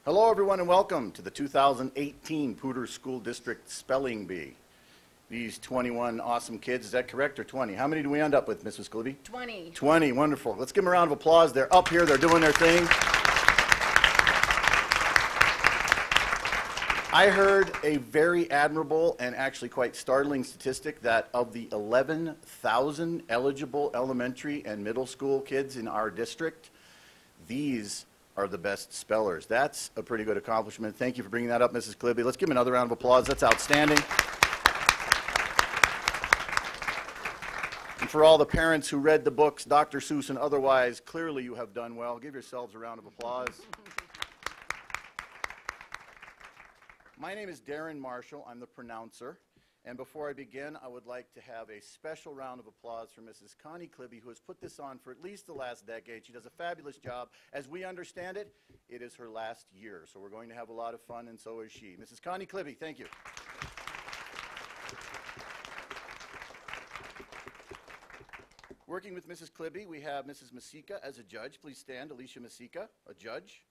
Hello, everyone, and welcome to the 2018 Poudre School District Spelling Bee. These 21 awesome kids, is that correct, or 20? How many do we end up with, Mrs. Clibby? 20. 20, wonderful. Let's give them a round of applause. They're up here, they're doing their thing. I heard a very admirable and actually quite startling statistic that of the 11,000 eligible elementary and middle school kids in our district, these are the best spellers. That's a pretty good accomplishment. Thank you for bringing that up, Mrs. Clibby. Let's give them another round of applause. That's outstanding. And for all the parents who read the books, Dr. Seuss and otherwise, clearly you have done well. Give yourselves a round of applause. My name is Darren Marshall. I'm the pronouncer. And before I begin, I would like to have a special round of applause for Mrs. Connie Clibby, who has put this on for at least the last decade. She does a fabulous job. As we understand it, it is her last year. So we're going to have a lot of fun, and so is she. Mrs. Connie Clibby, thank you. Working with Mrs. Clibby, we have Mrs. Masika as a judge. Please stand, Alicia Masika, a judge.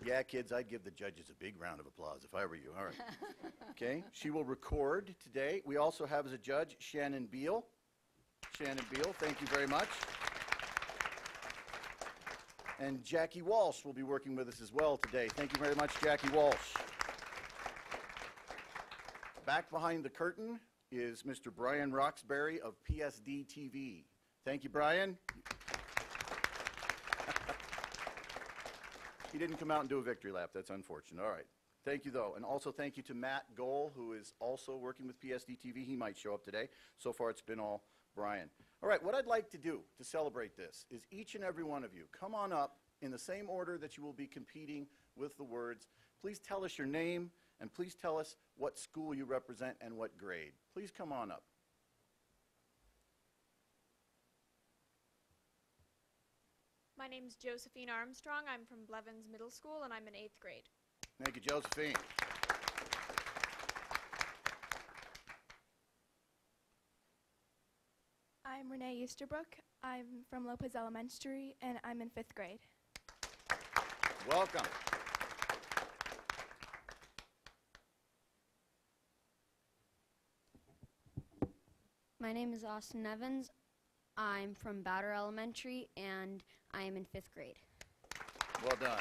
Yeah, kids, I'd give the judges a big round of applause if I were you. All right. Okay, she will record today. We also have as a judge Shannon Beal. Shannon Beal, thank you very much. And Jackie Walsh will be working with us as well today. Thank you very much, Jackie Walsh. Back behind the curtain is Mr. Brian Roxbury of PSD TV. Thank you, Brian. He didn't come out and do a victory lap. That's unfortunate. All right. Thank you, though. And also thank you to Matt Gohl, who is also working with PSD TV. He might show up today. So far, it's been all Brian. All right. What I'd like to do to celebrate this is each and every one of you come on up in the same order that you will be competing with the words. Please tell us your name, and please tell us what school you represent and what grade. Please come on up. My name is Josephine Armstrong. I'm from Blevins Middle School, and I'm in 8th grade. Thank you, Josephine. I'm Renee Easterbrook. I'm from Lopez Elementary, and I'm in 5th grade. Welcome. My name is Austin Evans. I'm from Bowder Elementary, and I am in 5th grade. Well done.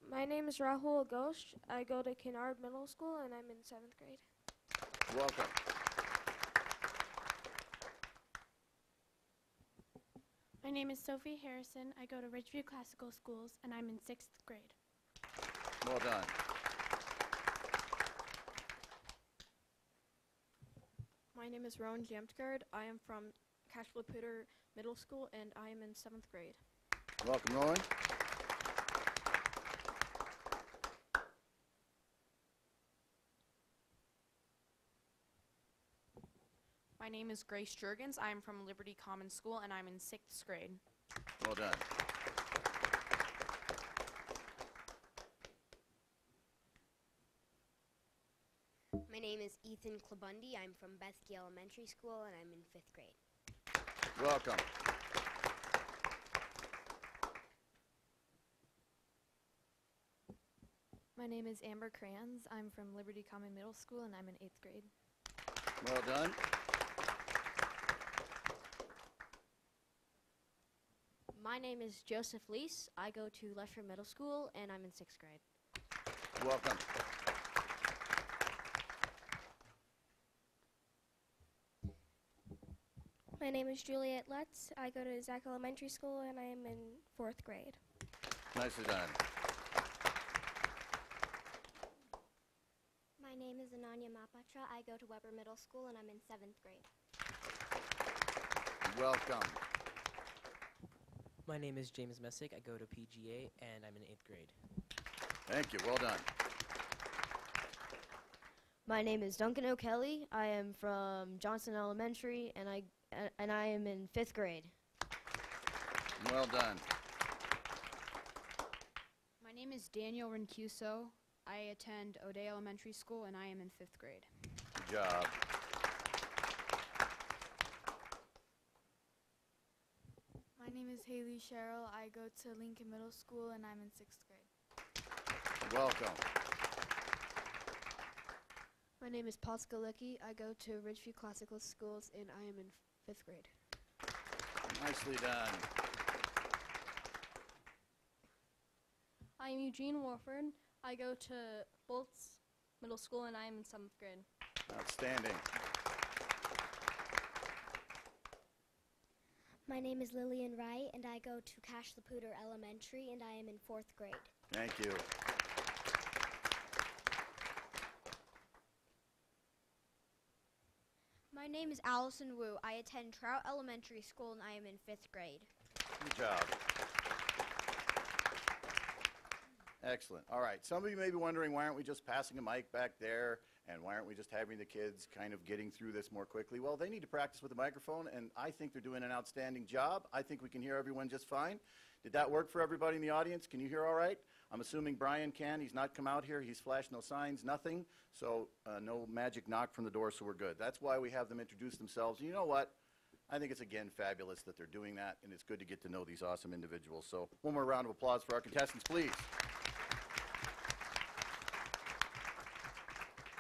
My name is Rahul Ghosh. I go to Kennard Middle School, and I'm in 7th grade. Welcome. My name is Sophie Harrison. I go to Ridgeview Classical Schools, and I'm in 6th grade. Well done. My name is Rowan Jamtgard. I am from Poudre Middle School, and I am in 7th grade. Welcome, Rowan. My name is Grace Jurgens. I am from Liberty Common School, and I'm in 6th grade. Well done. My name is Ethan Klabundi. I'm from Bethke Elementary School, and I'm in 5th grade. Welcome. My name is Amber Crayons. I'm from Liberty Common Middle School, and I'm in 8th grade. Well done. My name is Joseph Leese. I go to Lesher Middle School, and I'm in 6th grade. Welcome. My name is Juliet Lutz. I go to Zach Elementary School, and I am in 4th grade. Nicely done. My name is Ananya Mapatra. I go to Weber Middle School, and I'm in 7th grade. Welcome. My name is James Messick. I go to PGA, and I'm in 8th grade. Thank you. Well done. My name is Duncan O'Kelly. I am from Johnson Elementary, and I am in 5th grade. Well done. My name is Daniel Rincuso. I attend O'Day Elementary School, and I am in 5th grade. Good job. name is Haley Sherrill. I go to Lincoln Middle School, and I'm in 6th grade. Welcome. My name is Paul Skalicki. I go to Ridgeview Classical Schools, and I am in 5th grade. Nicely done. I'm Eugene Warford. I go to Bolts Middle School, and I am in 7th grade. Outstanding. My name is Lillian Wright, and I go to Poudre Elementary, and I am in 4th grade. Thank you. My name is Allison Wu. I attend Trout Elementary School and I am in 5th grade. Good job. Excellent. All right. Some of you may be wondering, why aren't we just passing a mic back there? And why aren't we just having the kids kind of getting through this more quickly? Well, they need to practice with the microphone, and I think they're doing an outstanding job. I think we can hear everyone just fine. Did that work for everybody in the audience? Can you hear all right? I'm assuming Brian can. He's not come out here. He's flashed no signs, nothing. So no magic knock from the door, so we're good. That's why we have them introduce themselves. And you know what? I think it's, again, fabulous that they're doing that, and it's good to get to know these awesome individuals. So one more round of applause for our contestants, please.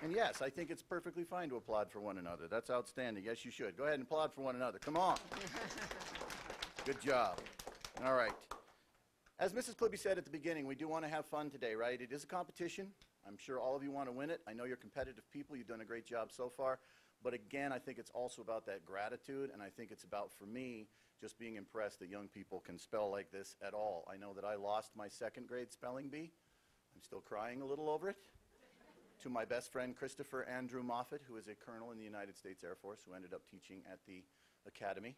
And yes, I think it's perfectly fine to applaud for one another. That's outstanding. Yes, you should. Go ahead and applaud for one another. Come on. Good job. All right. As Mrs. Clibby said at the beginning, we do want to have fun today, right? It is a competition. I'm sure all of you want to win it. I know you're competitive people. You've done a great job so far. But again, I think it's also about that gratitude, and I think it's about, for me, just being impressed that young people can spell like this at all. I know that I lost my 2nd grade spelling bee. I'm still crying a little over it. To my best friend, Christopher Andrew Moffat, who is a colonel in the United States Air Force, who ended up teaching at the academy.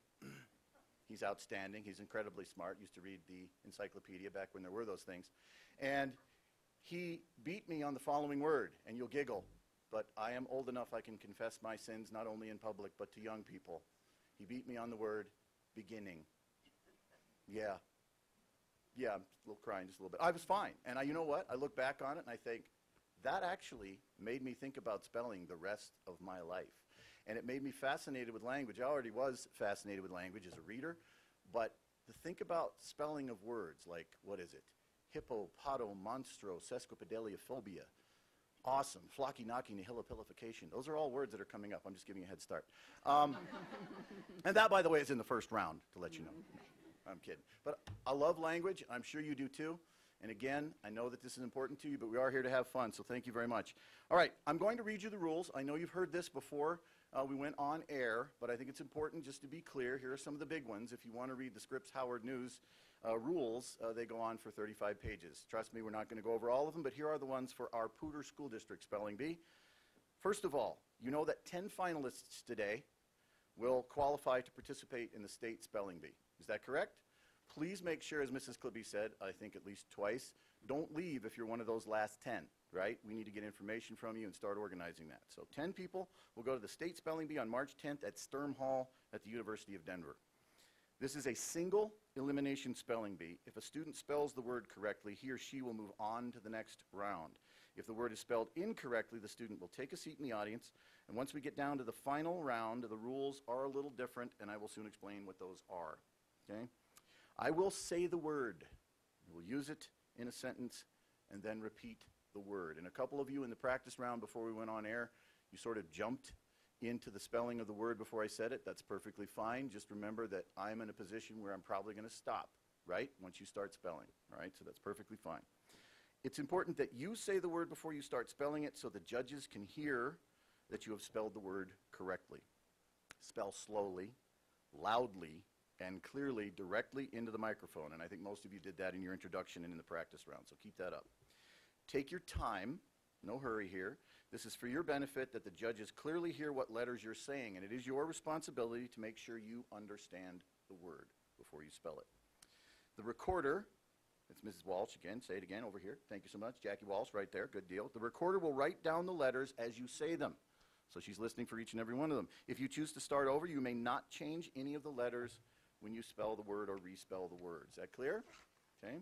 He's outstanding. He's incredibly smart. Used to read the encyclopedia back when there were those things. And he beat me on the following word, and you'll giggle, but I am old enough I can confess my sins not only in public but to young people. He beat me on the word beginning. Yeah. Yeah, I'm a little crying just a little bit. I was fine. And you know what? I look back on it and I think, that actually made me think about spelling the rest of my life. And it made me fascinated with language. I already was fascinated with language as a reader, but to think about spelling of words like, what is it? Hippo, potto, monstro, sesquipedaliophobia. Awesome, flocky knocking, nihilopilification. Those are all words that are coming up. I'm just giving you a head start. And that, by the way, is in the first round, to let you know. I'm kidding. But I love language. I'm sure you do too. And again, I know that this is important to you, but we are here to have fun, so thank you very much. All right, I'm going to read you the rules. I know you've heard this before we went on air, but I think it's important just to be clear. Here are some of the big ones. If you want to read the Scripps Howard News rules, they go on for 35 pages. Trust me, we're not going to go over all of them, but here are the ones for our Poudre School District Spelling Bee. First of all, you know that 10 finalists today will qualify to participate in the state spelling bee. Is that correct? Please make sure, as Mrs. Clibby said, I think at least twice, don't leave if you're one of those last 10, right? We need to get information from you and start organizing that. So 10 people will go to the state spelling bee on March 10th at Sturm Hall at the University of Denver. This is a single elimination spelling bee. If a student spells the word correctly, he or she will move on to the next round. If the word is spelled incorrectly, the student will take a seat in the audience. And once we get down to the final round, the rules are a little different, and I will soon explain what those are. Okay? I will say the word. We'll use it in a sentence and then repeat the word. And a couple of you in the practice round before we went on air, you sort of jumped into the spelling of the word before I said it. That's perfectly fine. Just remember that I'm in a position where I'm probably going to stop, right, once you start spelling. All right, so that's perfectly fine. It's important that you say the word before you start spelling it so the judges can hear that you have spelled the word correctly. Spell slowly, loudly, and clearly directly into the microphone. And I think most of you did that in your introduction and in the practice round, so keep that up. Take your time. No hurry here. This is for your benefit that the judges clearly hear what letters you're saying, and it is your responsibility to make sure you understand the word before you spell it. The recorder, it's Mrs. Walsh again, say it again over here. Thank you so much. Jackie Walsh right there, good deal. The recorder will write down the letters as you say them. So she's listening for each and every one of them. If you choose to start over, you may not change any of the letters when you spell the word or respell the word. Is that clear? Okay.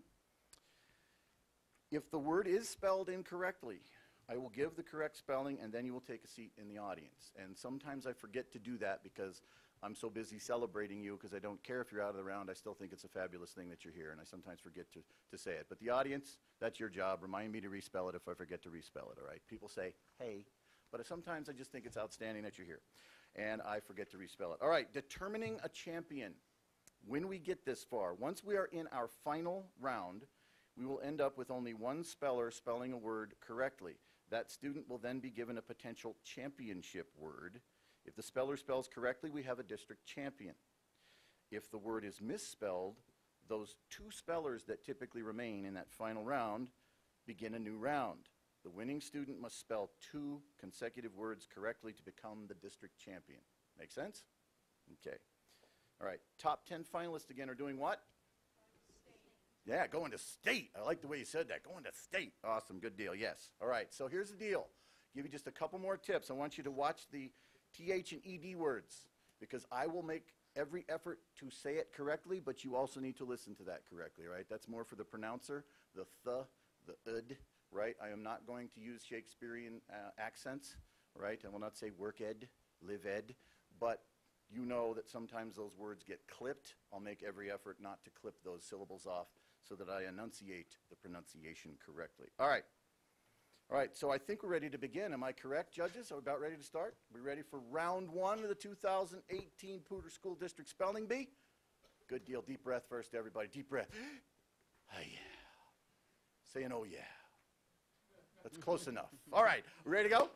If the word is spelled incorrectly, I will give the correct spelling and then you will take a seat in the audience. And sometimes I forget to do that because I'm so busy celebrating you because I don't care if you're out of the round. I still think it's a fabulous thing that you're here, and I sometimes forget to say it. But the audience, that's your job. Remind me to respell it if I forget to respell it, all right? People say, hey, but sometimes I just think it's outstanding that you're here, and I forget to respell it. All right, determining a champion. When we get this far, once we are in our final round, we will end up with only one speller spelling a word correctly. That student will then be given a potential championship word. If the speller spells correctly, we have a district champion. If the word is misspelled, those two spellers that typically remain in that final round begin a new round. The winning student must spell 2 consecutive words correctly to become the district champion. Make sense? Okay. All right. Top 10 finalists again are doing what? Yeah, going to state. I like the way you said that. Going to state. Awesome. Good deal. Yes. All right. So here's the deal. Give you just a couple more tips. I want you to watch the TH and ED words because I will make every effort to say it correctly, but you also need to listen to that correctly, right? That's more for the pronouncer, the ud, right? I am not going to use Shakespearean accents, right? I will not say work ed, live ed, but you know that sometimes those words get clipped. I'll make every effort not to clip those syllables off so that I enunciate the pronunciation correctly. All right. All right, so I think we're ready to begin. Am I correct, judges? Are we about ready to start? We ready for round 1 of the 2018 Poudre School District Spelling Bee? Good deal. Deep breath first, everybody. Deep breath. Oh, yeah. Say an oh, yeah. That's close enough. All right, we ready to go?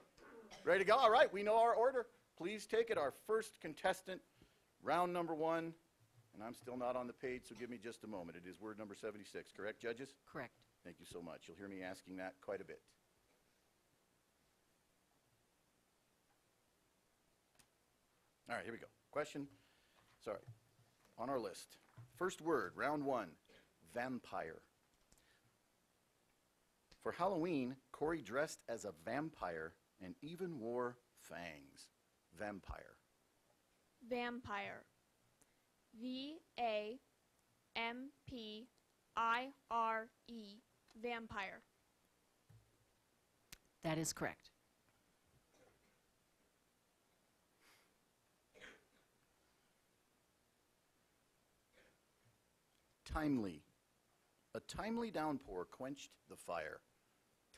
Ready to go? All right, we know our order. Please take it. Our first contestant, round number 1, and I'm still not on the page, so give me just a moment. It is word number 76, correct, judges? Correct. Thank you so much. You'll hear me asking that quite a bit. All right, here we go. Question, sorry, on our list. First word, round 1, vampire. For Halloween, Corey dressed as a vampire and even wore fangs. Vampire. Vampire. VAMPIRE. Vampire. That is correct. Timely. A timely downpour quenched the fire.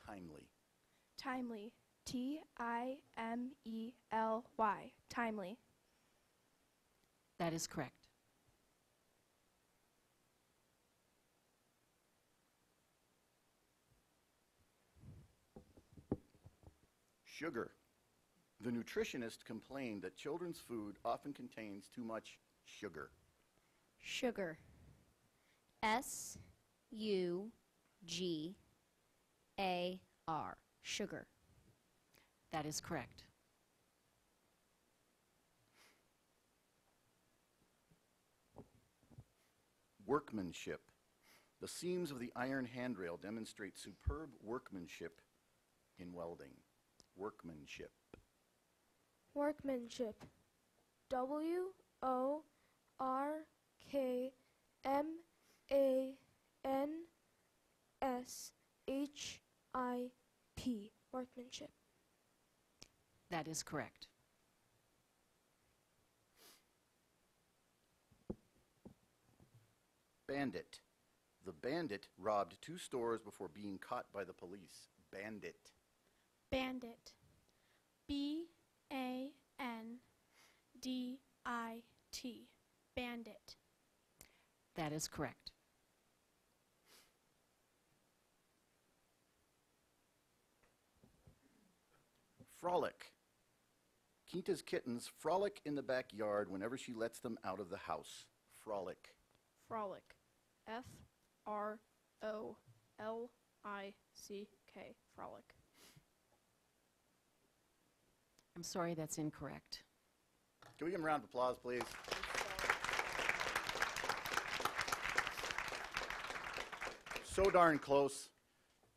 Timely. Timely. TIMELY. Timely. That is correct. Sugar. The nutritionist complained that children's food often contains too much sugar. Sugar. SUGAR. Sugar. That is correct. Workmanship. The seams of the iron handrail demonstrate superb workmanship in welding. Workmanship. Workmanship. WORKMANSHIP. Workmanship. That is correct. Bandit. The bandit robbed 2 stores before being caught by the police. Bandit. Bandit. BANDIT. Bandit. That is correct. Frolic. Quinta's kittens frolic in the backyard whenever she lets them out of the house. Frolic. Frolic. FROLICK. Frolic. I'm sorry, that's incorrect. Can we give him a round of applause, please? So darn close.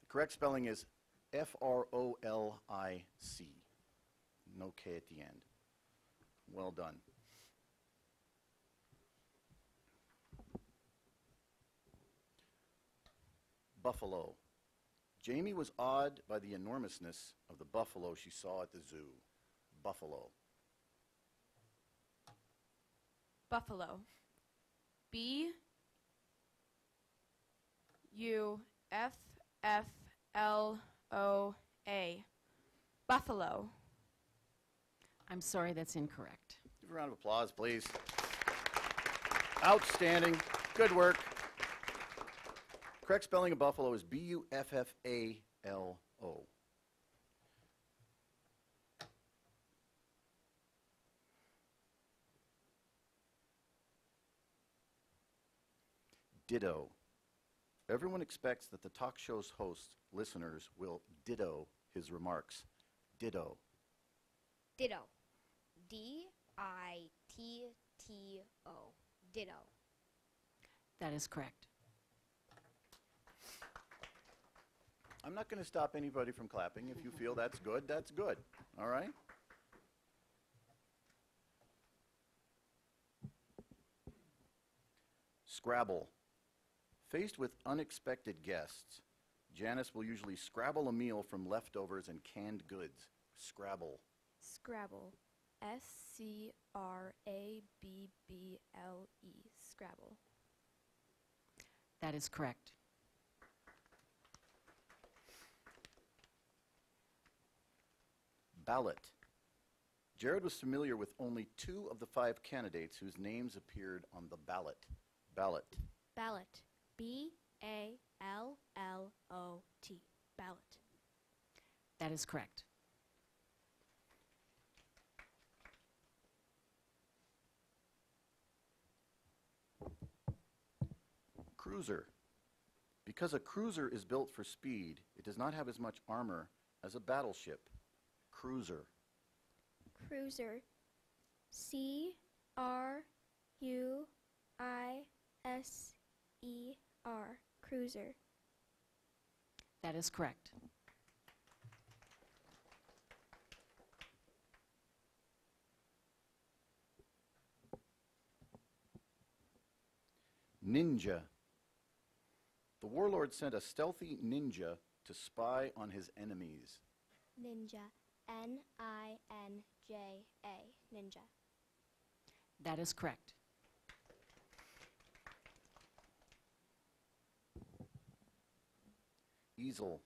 The correct spelling is FROLIC. No K at the end. Well done. Buffalo. Jamie was awed by the enormousness of the buffalo she saw at the zoo. Buffalo. Buffalo. B-U-F-F-L-O-A. Buffalo. I'm sorry, that's incorrect. Give a round of applause, please. Outstanding. Good work. Correct spelling of buffalo is B-U-F-F-A-L-O. Ditto. Everyone expects that the talk show's host, listeners, will ditto his remarks. Ditto. Ditto. D-I-T-T-O. Ditto. That is correct. I'm not going to stop anybody from clapping. If you feel that's good, that's good. All right? Scrabble. Faced with unexpected guests, Janice will usually scrabble a meal from leftovers and canned goods. Scrabble. Scrabble. S-C-R-A-B-B-L-E. Scrabble. That is correct. Ballot. Jared was familiar with only 2 of the 5 candidates whose names appeared on the ballot. Ballot. Ballot. B-A-L-L-O-T. Ballot. That is correct. Cruiser. Because a cruiser is built for speed, it does not have as much armor as a battleship. Cruiser. Cruiser. C-R-U-I-S-E-R. Cruiser. That is correct. Ninja. The warlord sent a stealthy ninja to spy on his enemies. Ninja. N-I-N-J-A. Ninja. That is correct. Easel.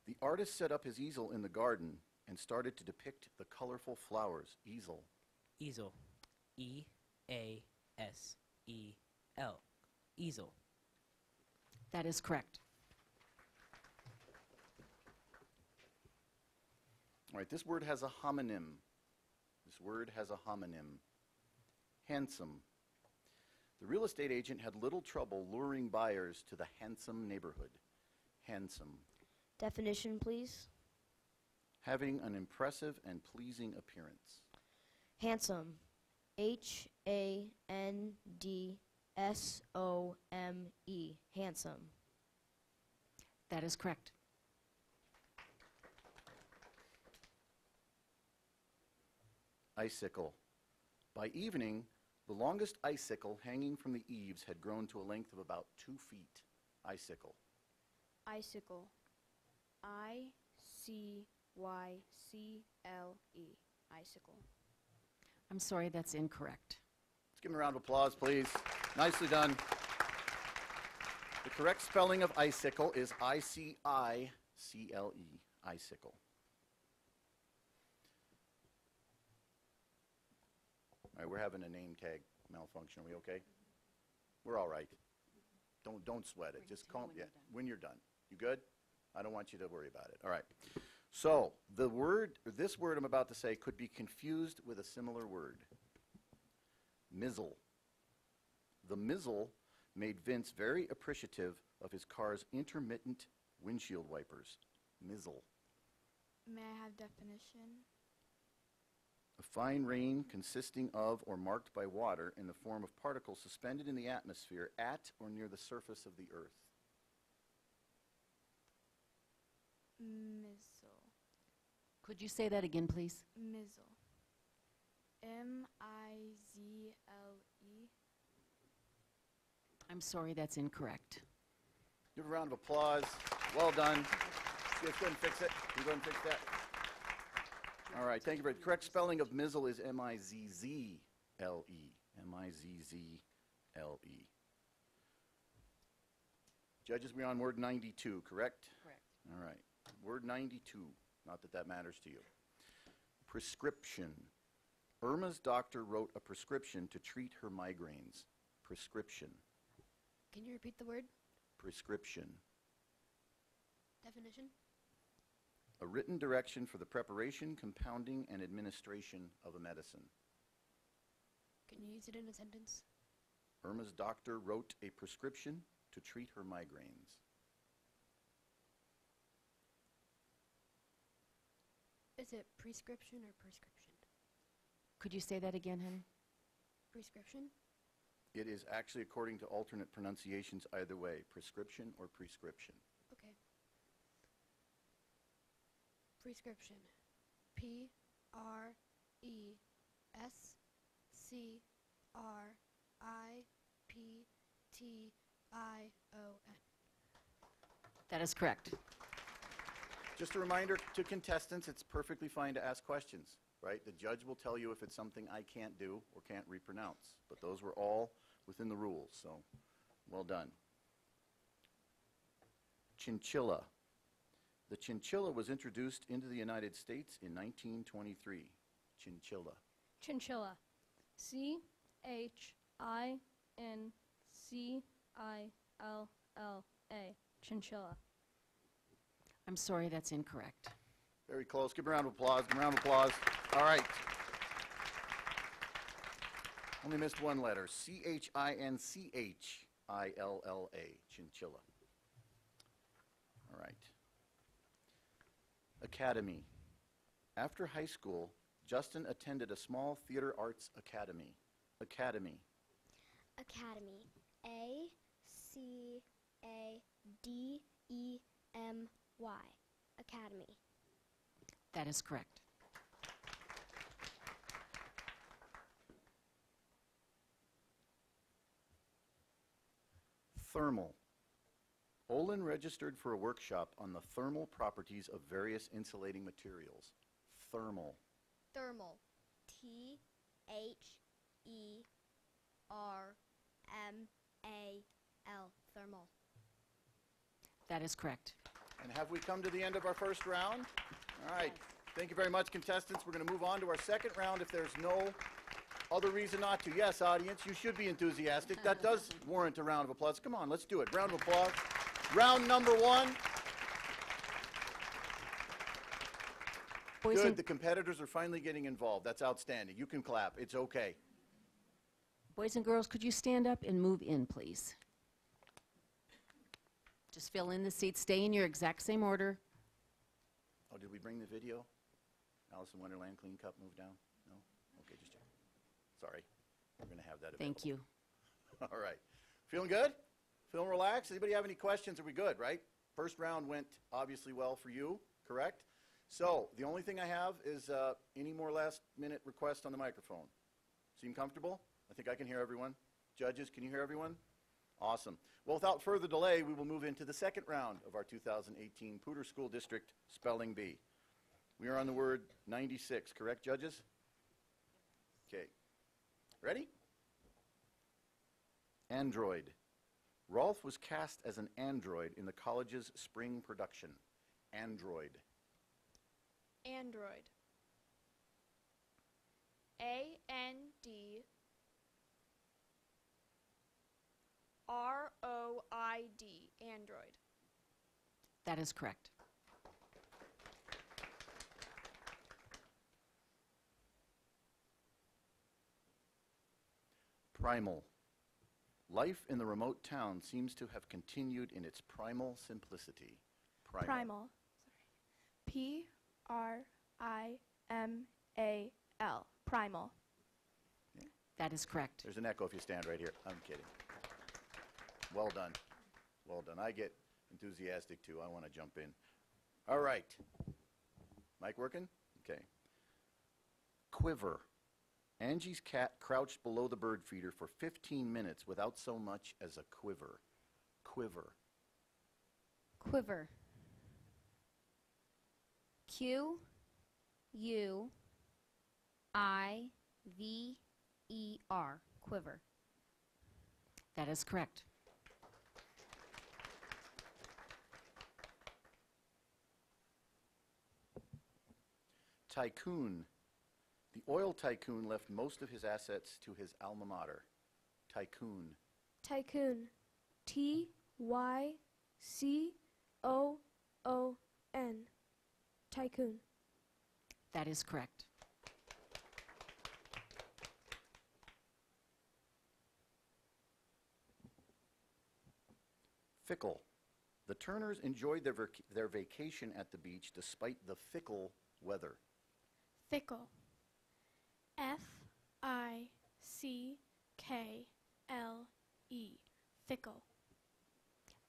The artist set up his easel in the garden and started to depict the colorful flowers. Easel. Easel. E-A-S-E-L. Easel. That is correct. All right, this word has a homonym. This word has a homonym. Handsome. The real estate agent had little trouble luring buyers to the handsome neighborhood. Handsome. Definition, please. Having an impressive and pleasing appearance. Handsome. H-A-N-D-S-O-M-E. Handsome. That is correct. Icicle. By evening, the longest icicle hanging from the eaves had grown to a length of about 2 feet. Icicle. Icicle. I-C-Y-C-L-E. Icicle. I'm sorry, that's incorrect. Let's give him a round of applause, please. Nicely done. The correct spelling of icicle is I-C-I-C-L-E. Icicle. All right, we're having a name tag malfunction. Are we okay? We're all right. Don't sweat it. Just calm. Yeah, when you're done. You good? I don't want you to worry about it. All right. So this word I'm about to say could be confused with a similar word. Mizzle. The mizzle made Vince very appreciative of his car's intermittent windshield wipers. Mizzle. May I have definition? A fine rain consisting of or marked by water in the form of particles suspended in the atmosphere at or near the surface of the earth. Mizzle. Could you say that again, please? Mizzle. M-I-Z-L-E. I'm sorry, that's incorrect. Give a round of applause. Well done. Let's go ahead and fix it. Can you go ahead and fix that? All right, thank you very much. Correct spelling of mizzle is M-I-Z-Z-L-E. M-I-Z-Z-L-E. Judges, we're on word 92, correct? Correct. All right. Word 92. Not that that matters to you. Prescription. Irma's doctor wrote a prescription to treat her migraines. Prescription. Can you repeat the word? Prescription. Definition? A written direction for the preparation, compounding, and administration of a medicine. Can you use it in a sentence? Irma's doctor wrote a prescription to treat her migraines. Is it prescription or prescription? Could you say that again, honey? Prescription? It is actually according to alternate pronunciations either way, prescription or prescription. Okay. Prescription. Prescription. That is correct. Just a reminder to contestants, it's perfectly fine to ask questions, right? The judge will tell you if it's something I can't do or can't repronounce, but those were all within the rules, so well done. Chinchilla. The chinchilla was introduced into the United States in 1923. Chinchilla. Chinchilla. C-H-I-N-C-I-L-L-A. Chinchilla. I'm sorry, that's incorrect. Very close. Give a round of applause. Give a round of applause. All right. Only missed one letter. C-H-I-N-C-H-I-L-L-A. Chinchilla. All right. Academy. After high school, Justin attended a small theater arts academy. Academy. Academy. A-C-A-D-E-M-Y. Academy. That is correct. Thermal. Olin registered for a workshop on the thermal properties of various insulating materials. Thermal. Thermal. T-H-E-R-M-A-L. Thermal. That is correct. And have we come to the end of our first round? All right. Thank you very much, contestants. We're going to move on to our second round if there's no other reason not to. Yes, audience, you should be enthusiastic. That does warrant a round of applause. Come on, let's do it. Round of applause. Round number one. Good. The competitors are finally getting involved. That's outstanding. You can clap. It's okay. Boys and girls, could you stand up and move in, please? Just fill in the seats. Stay in your exact same order. Oh, did we bring the video? Alice in Wonderland Clean Cup move down? No? Okay, just check. Sorry. We're going to have that available. Thank you. All right. Feeling good? Feeling relaxed? Anybody have any questions? Are we good, right? First round went obviously well for you, correct? So the only thing I have is any more last-minute requests on the microphone. Seem comfortable? I think I can hear everyone. Judges, can you hear everyone? Awesome. Well, without further delay, we will move into the second round of our 2018 Poudre School District Spelling Bee. We are on the word 96, correct, judges? Okay. Ready? Android. Rolf was cast as an android in the college's spring production. Android. Android. A-N-D-R-O-I-D. Android. That is correct. Primal. Life in the remote town seems to have continued in its primal simplicity. Primal. Primal. Sorry. P-R-I-M-A-L. Primal. Yeah. That is correct. There's an echo if you stand right here. I'm kidding. Well done. Well done. I get enthusiastic too. I want to jump in. All right. Mic working? Okay. Quiver. Angie's cat crouched below the bird feeder for 15 minutes without so much as a quiver. Quiver. Quiver. Q-U-I-V-E-R. quiver. That is correct. Tycoon. The oil tycoon left most of his assets to his alma mater. Tycoon. Tycoon. Tycoon. Tycoon. That is correct. Fickle. The Turners enjoyed their vacation at the beach despite the fickle weather. Fickle. F-I-C-K-L-E. Fickle.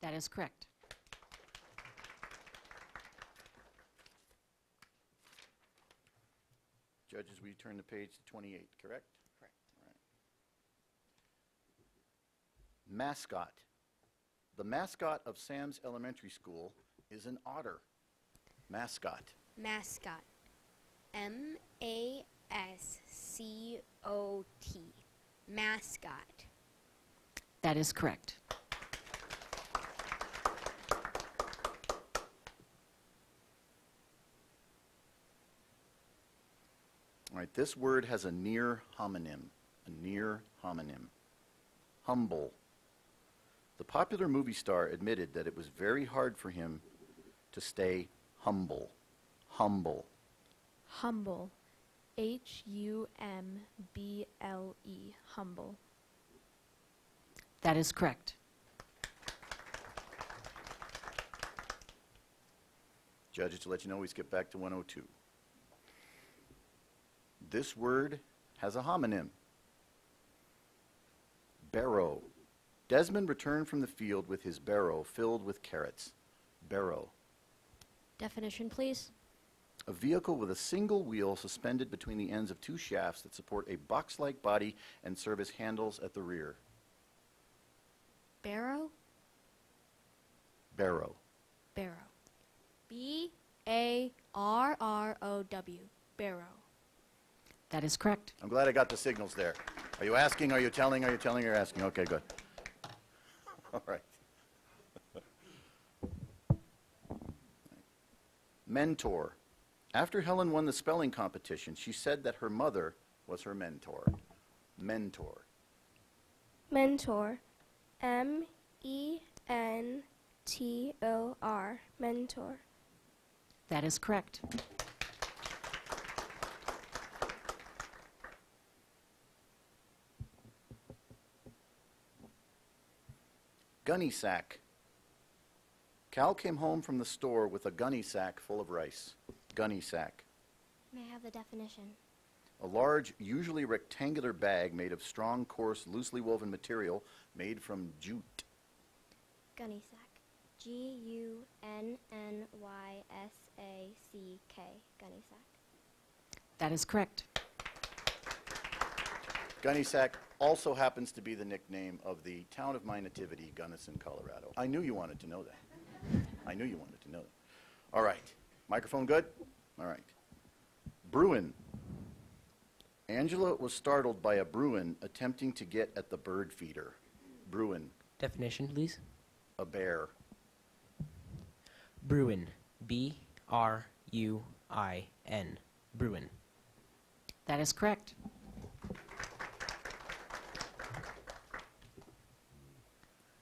That is correct. Judges, we turn the page to 28, correct? Correct. All right. Mascot. The mascot of Sam's Elementary School is an otter. Mascot. Mascot. M-A-S-C-O-T. Mascot. That is correct. All right, this word has a near homonym. A near homonym. Humble. The popular movie star admitted that it was very hard for him to stay humble. Humble. Humble. H-U-M-B-L-E. Humble. That is correct. Judges, to let you know, we skip back to 102. This word has a homonym. Barrow. Desmond returned from the field with his barrow filled with carrots. Barrow. Definition, please. A vehicle with a single wheel suspended between the ends of two shafts that support a box-like body and serve as handles at the rear. Barrow? Barrow. Barrow. B-A-R-R-O-W. Barrow. That is correct. I'm glad I got the signals there. Are you asking, are you telling, are you telling, or asking? Okay, good. All right. Mentor. After Helen won the spelling competition, she said that her mother was her mentor. Mentor. Mentor. M-E-N-T-O-R. Mentor. That is correct. Gunny sack. Cal came home from the store with a gunny sack full of rice. Gunny sack. May I have the definition? A large, usually rectangular bag made of strong, coarse, loosely woven material made from jute. Gunny sack. G-U-N-N-Y-S-A-C-K. Gunny sack. That is correct. Gunny sack also happens to be the nickname of the town of my nativity, Gunnison, Colorado. I knew you wanted to know that. I knew you wanted to know that. All right. Microphone good? All right. Bruin. Angela was startled by a Bruin attempting to get at the bird feeder. Bruin. Definition, please. A bear. Bruin. B-R-U-I-N. Bruin. That is correct.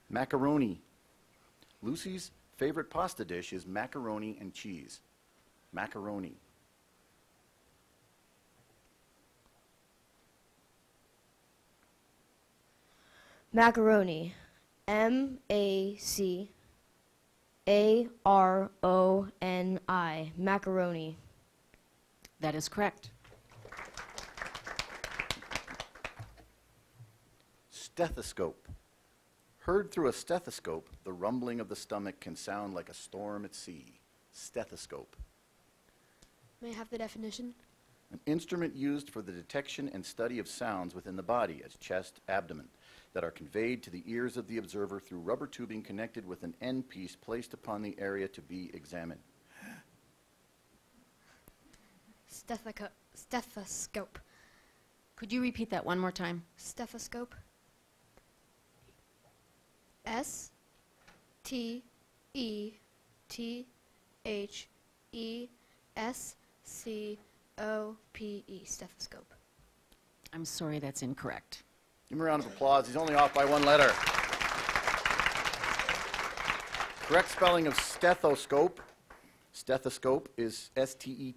Macaroni. Lucy's favorite pasta dish is macaroni and cheese. Macaroni. Macaroni. M-A-C-A-R-O-N-I. Macaroni. That is correct. Stethoscope. Heard through a stethoscope, the rumbling of the stomach can sound like a storm at sea. Stethoscope. May I have the definition? An instrument used for the detection and study of sounds within the body, as chest, abdomen, that are conveyed to the ears of the observer through rubber tubing connected with an end piece placed upon the area to be examined. Stethoscope. Could you repeat that one more time? Stethoscope. Stethoscope. Stethoscope. I'm sorry, that's incorrect. Give him a round of applause. He's only off by one letter. Correct spelling of stethoscope. Stethoscope is S-T-E-T-H-O-S-C-O-P-E,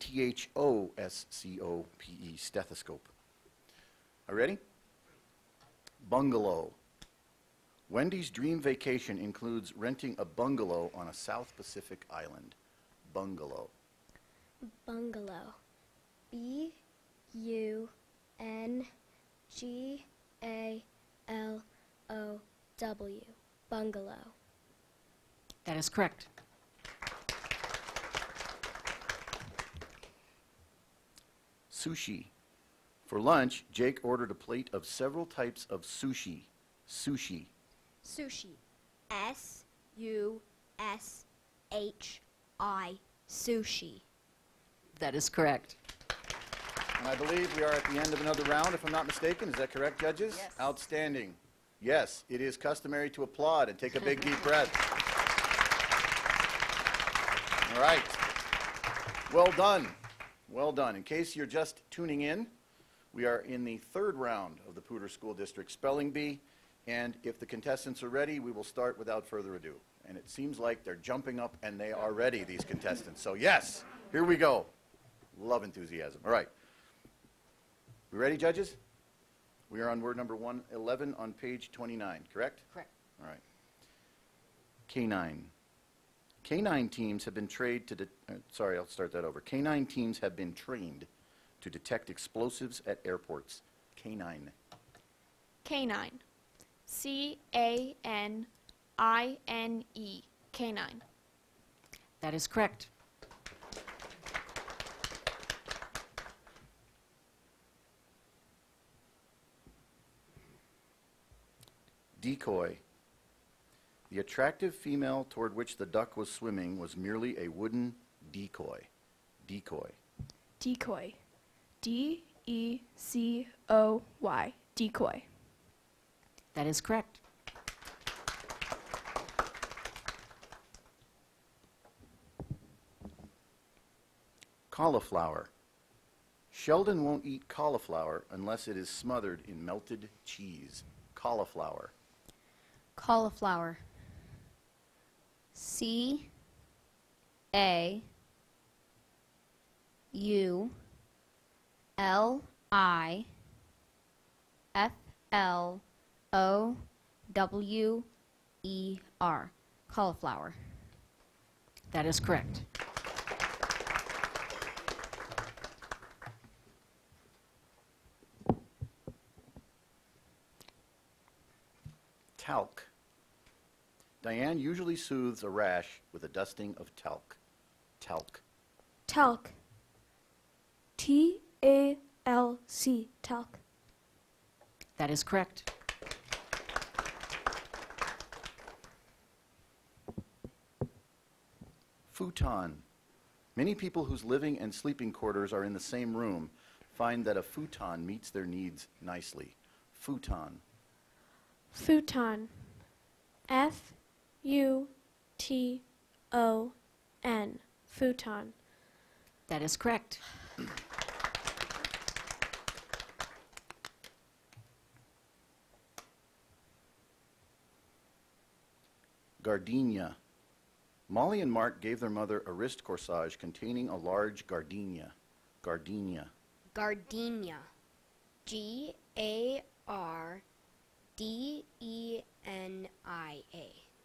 stethoscope. Are you ready? Bungalow. Wendy's dream vacation includes renting a bungalow on a South Pacific island. Bungalow. Bungalow. B-U-N-G-A-L-O-W. Bungalow. That is correct. Sushi. For lunch, Jake ordered a plate of several types of sushi. Sushi. Sushi. S-U-S-H-I. Sushi. That is correct. And I believe we are at the end of another round, if I'm not mistaken. Is that correct, judges? Yes. Outstanding. Yes, it is customary to applaud and take a big deep breath. All right. Well done. Well done. In case you're just tuning in, we are in the third round of the Poudre School District Spelling Bee. And if the contestants are ready, we will start without further ado. And it seems like they're jumping up and they are ready, these contestants. So yes, here we go. Love enthusiasm. All right. We ready, judges? We are on word number 111 on page 29, correct? Correct. All right. Canine. Canine teams have been trained to I'll start that over. Canine teams have been trained to detect explosives at airports. Canine. Canine. C-A-N-I-N-E. Canine. That is correct. Decoy. The attractive female toward which the duck was swimming was merely a wooden decoy. Decoy. Decoy. D-E-C-O-Y. Decoy. That is correct. Cauliflower. Sheldon won't eat cauliflower unless it is smothered in melted cheese. Cauliflower. Cauliflower. C A U L I F L O W E R. Cauliflower. That is correct. Talc. Diane usually soothes a rash with a dusting of talc. Talc. Talc. T-A-L-C. Talc. That is correct. Futon. Many people whose living and sleeping quarters are in the same room find that a futon meets their needs nicely. Futon. Futon. F-U-T-O-N. Futon. That is correct. Gardenia. Molly and Mark gave their mother a wrist corsage containing a large gardenia. Gardenia. Gardenia. G-A-R-D-E-N-I-A.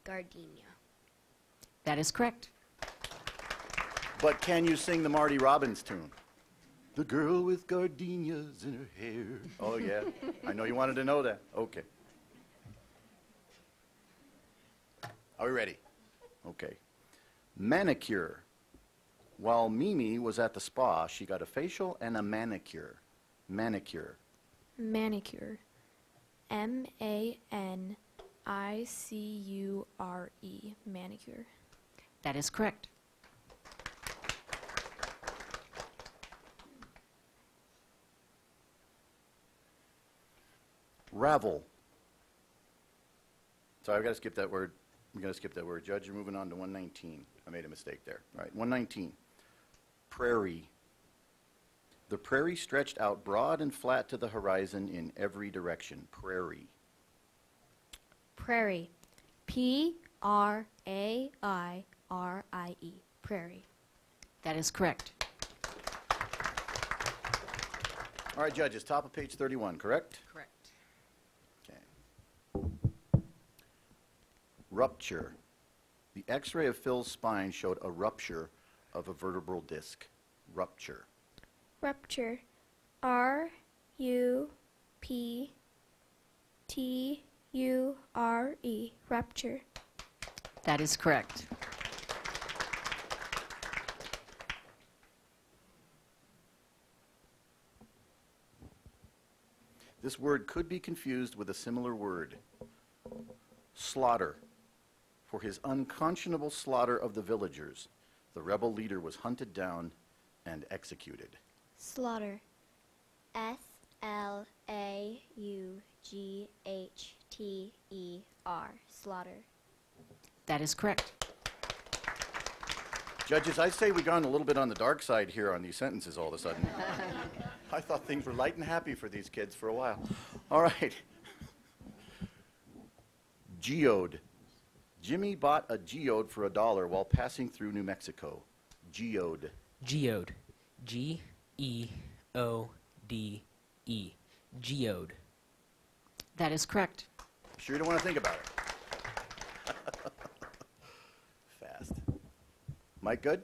Gardenia. That is correct. But can you sing the Marty Robbins tune? The girl with gardenias in her hair. Oh, yeah. I know you wanted to know that. Okay. Are we ready? Okay. Manicure. While Mimi was at the spa, she got a facial and a manicure. Manicure. Manicure. M-A-N-I-C-U-R-E. Manicure. That is correct. Ravel. Sorry, I've got to skip that word. I'm going to skip that word. Judge, you're moving on to 119. I made a mistake there. All right, 119. Prairie. The prairie stretched out broad and flat to the horizon in every direction. Prairie. Prairie. P-R-A-I-R-I-E. Prairie. That is correct. All right, judges, top of page 31, correct? Correct. Okay. Rupture. The x-ray of Phil's spine showed a rupture of a vertebral disc. Rupture. Rupture. R-U-P-T-U-R-E. Rupture. That is correct. This word could be confused with a similar word. Slaughter. For his unconscionable slaughter of the villagers, the rebel leader was hunted down and executed. Slaughter. S-L-A-U-G-H-T-E-R. Slaughter. That is correct. Judges, I say we've gone a little bit on the dark side here on these sentences all of a sudden. I thought things were light and happy for these kids for a while. All right. Geode. Jimmy bought a geode for $1 while passing through New Mexico. Geode. Geode. G-E-O-D-E. Geode. That is correct. Sure you don't want to think about it. Fast. Mike, good?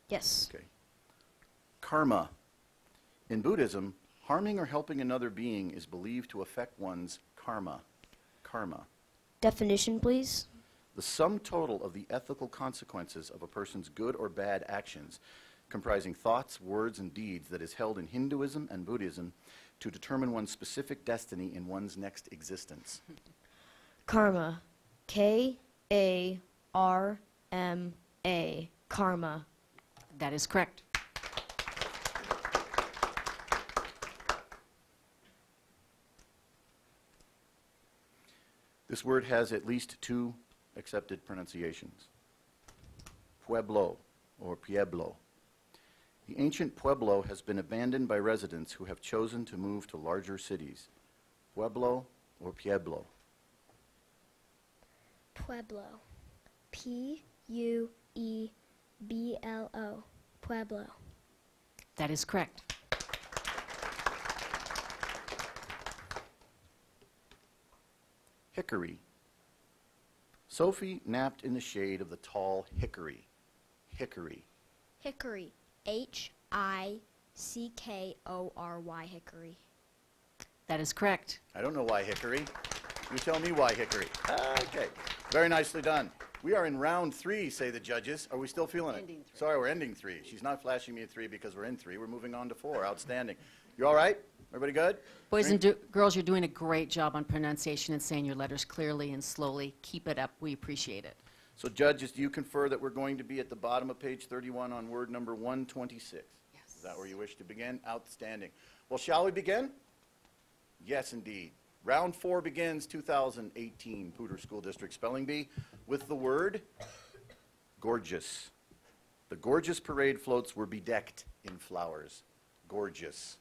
Yes. Okay. Karma. In Buddhism, harming or helping another being is believed to affect one's karma. Karma. Definition, please. The sum total of the ethical consequences of a person's good or bad actions, comprising thoughts, words, and deeds, that is held in Hinduism and Buddhism to determine one's specific destiny in one's next existence. Karma. K-A-R-M-A. Karma. That is correct. This word has at least two accepted pronunciations. Pueblo, or Pueblo. The ancient Pueblo has been abandoned by residents who have chosen to move to larger cities. Pueblo or Pueblo. Pueblo. P-U-E-B-L-O. Pueblo. That is correct. Hickory. Sophie napped in the shade of the tall hickory. Hickory. Hickory. H-I-C-K-O-R-Y. Hickory. That is correct. I don't know why hickory. You tell me why hickory. Okay. Very nicely done. We are in round 3, say the judges. Are we still feeling it? Sorry, we're ending 3. She's not flashing me a 3 because we're in 3. We're moving on to 4. Outstanding. You all right? Everybody good? Boys and girls, you're doing a great job on pronunciation and saying your letters clearly and slowly. Keep it up. We appreciate it. So judges, do you confer that we're going to be at the bottom of page 31 on word number 126? Yes. Is that where you wish to begin? Outstanding. Well, shall we begin? Yes, indeed. Round 4 begins 2018 Poudre School District Spelling Bee with the word gorgeous. The gorgeous parade floats were bedecked in flowers. Gorgeous.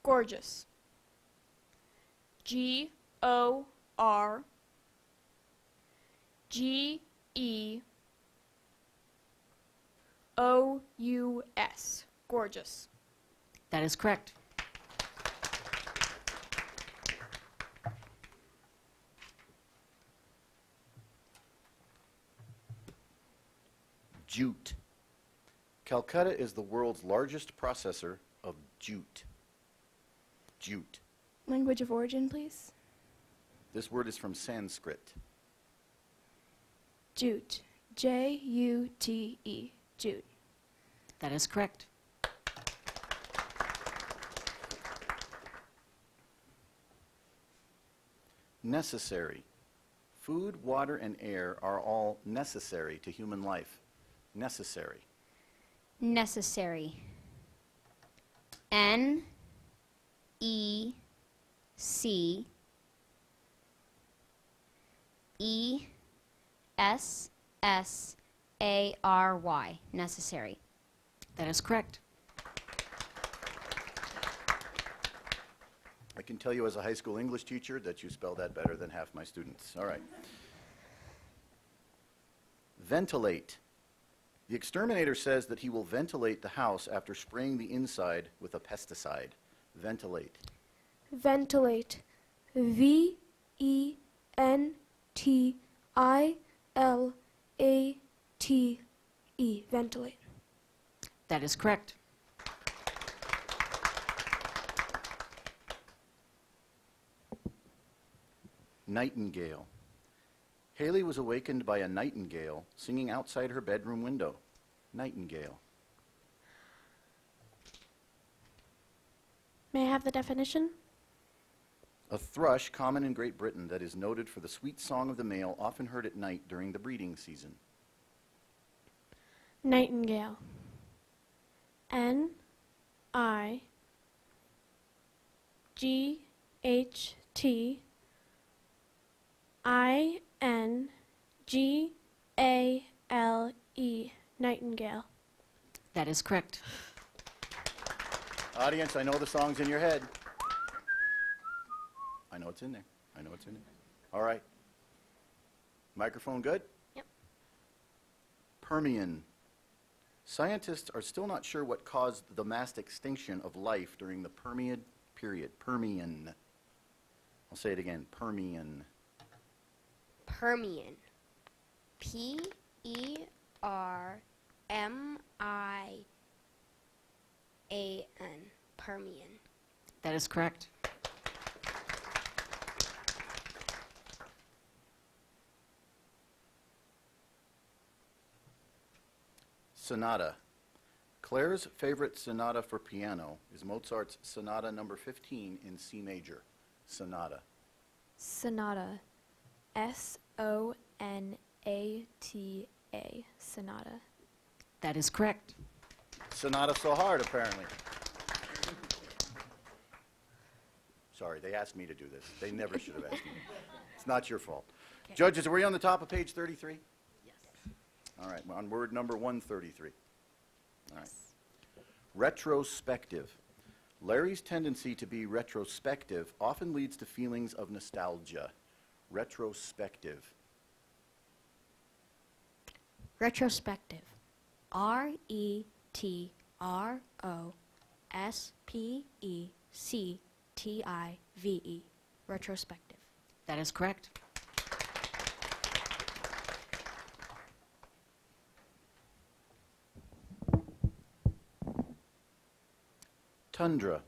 Gorgeous. G-O-R-G-E-O-U-S. Gorgeous. That is correct. Jute. Calcutta is the world's largest processor of jute. Jute. Language of origin, please. This word is from Sanskrit. Jute. J-U-T-E. Jute. That is correct. Necessary. Food, water, and air are all necessary to human life. Necessary. Necessary. N-E-C-E-S-S-A-R-Y. C E S S A R Y. Necessary. That is correct. I can tell you as a high school English teacher that you spell that better than half my students. All right. Ventilate. The exterminator says that he will ventilate the house after spraying the inside with a pesticide. Ventilate. Ventilate. V-E-N-T-I-L-A-T-E. Ventilate. That is correct. Nightingale. Haley was awakened by a nightingale singing outside her bedroom window. Nightingale. May I have the definition? A thrush common in Great Britain that is noted for the sweet song of the male, often heard at night during the breeding season. Nightingale. N-I-G-H-T-I-N-G-A-L-E. Nightingale. That is correct. Audience, I know the song's in your head. I know it's in there. I know it's in there. All right. Microphone good? Yep. Permian. Scientists are still not sure what caused the mass extinction of life during the Permian period. Permian. I'll say it again. Permian. Permian. P-E-R-M-I-A-N. Permian. That is correct. Sonata. Claire's favorite sonata for piano is Mozart's Sonata number 15 in C major. Sonata. Sonata. S-O-N-A-T-A. Sonata. That is correct. Sonata so hard, apparently. Sorry, they asked me to do this. They never should have asked me. It's not your fault. Okay. Judges, are we on the top of page 33? Yes. All right, we're on word number 133. All right. Retrospective. Larry's tendency to be retrospective often leads to feelings of nostalgia. Retrospective. Retrospective. R-E-T-R-O-S-P-E-C-T-I-V-E. Retrospective. That is correct. Tundra.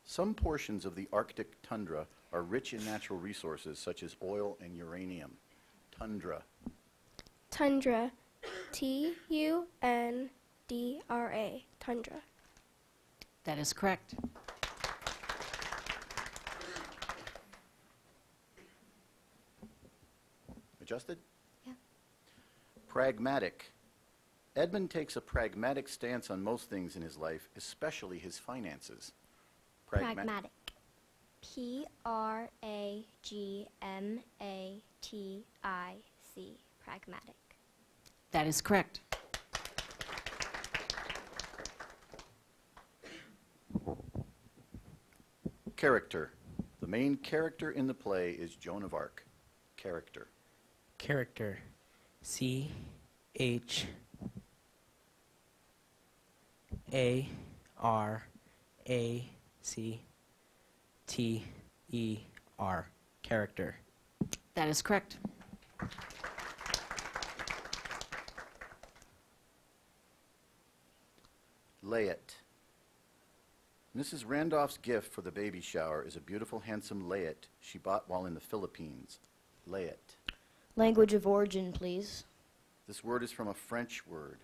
Some portions of the Arctic tundra are rich in natural resources such as oil and uranium. Tundra. Tundra. T-U-N-D-R-A. Tundra. That is correct. Adjusted? Yeah. Pragmatic. Edmund takes a pragmatic stance on most things in his life, especially his finances. Pragmatic. P-R-A-G-M-A-T-I-C. Pragmatic. That is correct. Character. The main character in the play is Joan of Arc. Character. Character. C-H-A-R-A-C-T-E-R. Character. That is correct. Lay it. Mrs. Randolph's gift for the baby shower is a beautiful, handsome layette she bought while in the Philippines. Layette. Language of origin, please. This word is from a French word.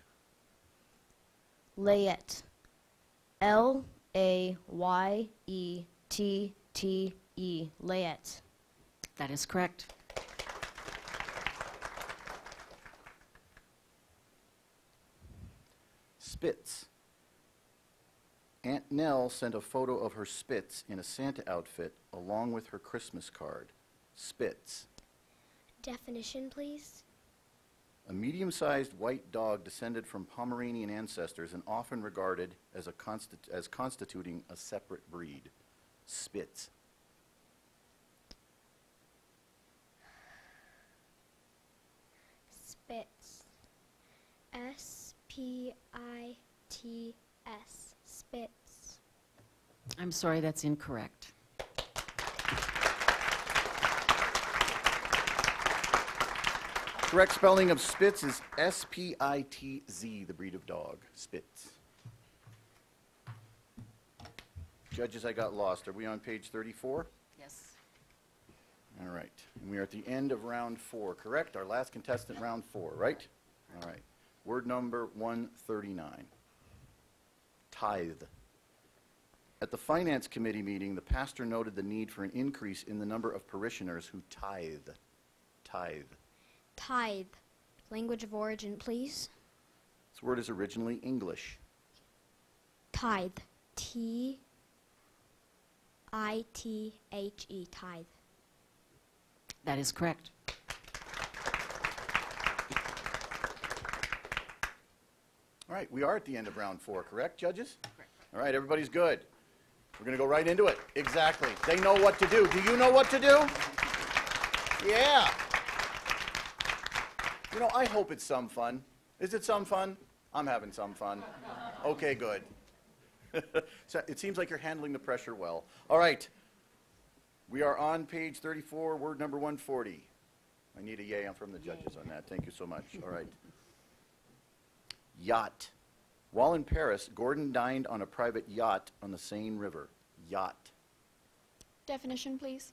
Layette. L-A-Y-E-T-T-E. Layette. That is correct. Spitz. Aunt Nell sent a photo of her Spitz in a Santa outfit along with her Christmas card. Spitz. Definition, please. A medium-sized white dog descended from Pomeranian ancestors and often regarded as, as constituting a separate breed. Spitz. Spitz. S-P-I-T-S. Spitz. I'm sorry, that's incorrect. Correct spelling of Spitz is S-P-I-T-Z, the breed of dog. Spitz. Judges, I got lost. Are we on page 34? Yes. All right. And we are at the end of round 4, correct? Our last contestant, round 4, right? All right. Word number 139. Tithe. At the Finance Committee meeting, the pastor noted the need for an increase in the number of parishioners who tithe. Tithe. Tithe. Language of origin, please. This word is originally English. Tithe. T-I-T-H-E. Tithe. That is correct. All right, we are at the end of round 4, correct, judges? All right, everybody's good. We're going to go right into it. Exactly. They know what to do. Do you know what to do? Yeah. You know, I hope it's some fun. Is it some fun? I'm having some fun. Okay, good. So it seems like you're handling the pressure well. All right. We are on page 34, word number 140. I need a yay from the judges on that. Thank you so much. All right. Yacht. While in Paris, Gordon dined on a private yacht on the Seine River. Yacht. Definition, please.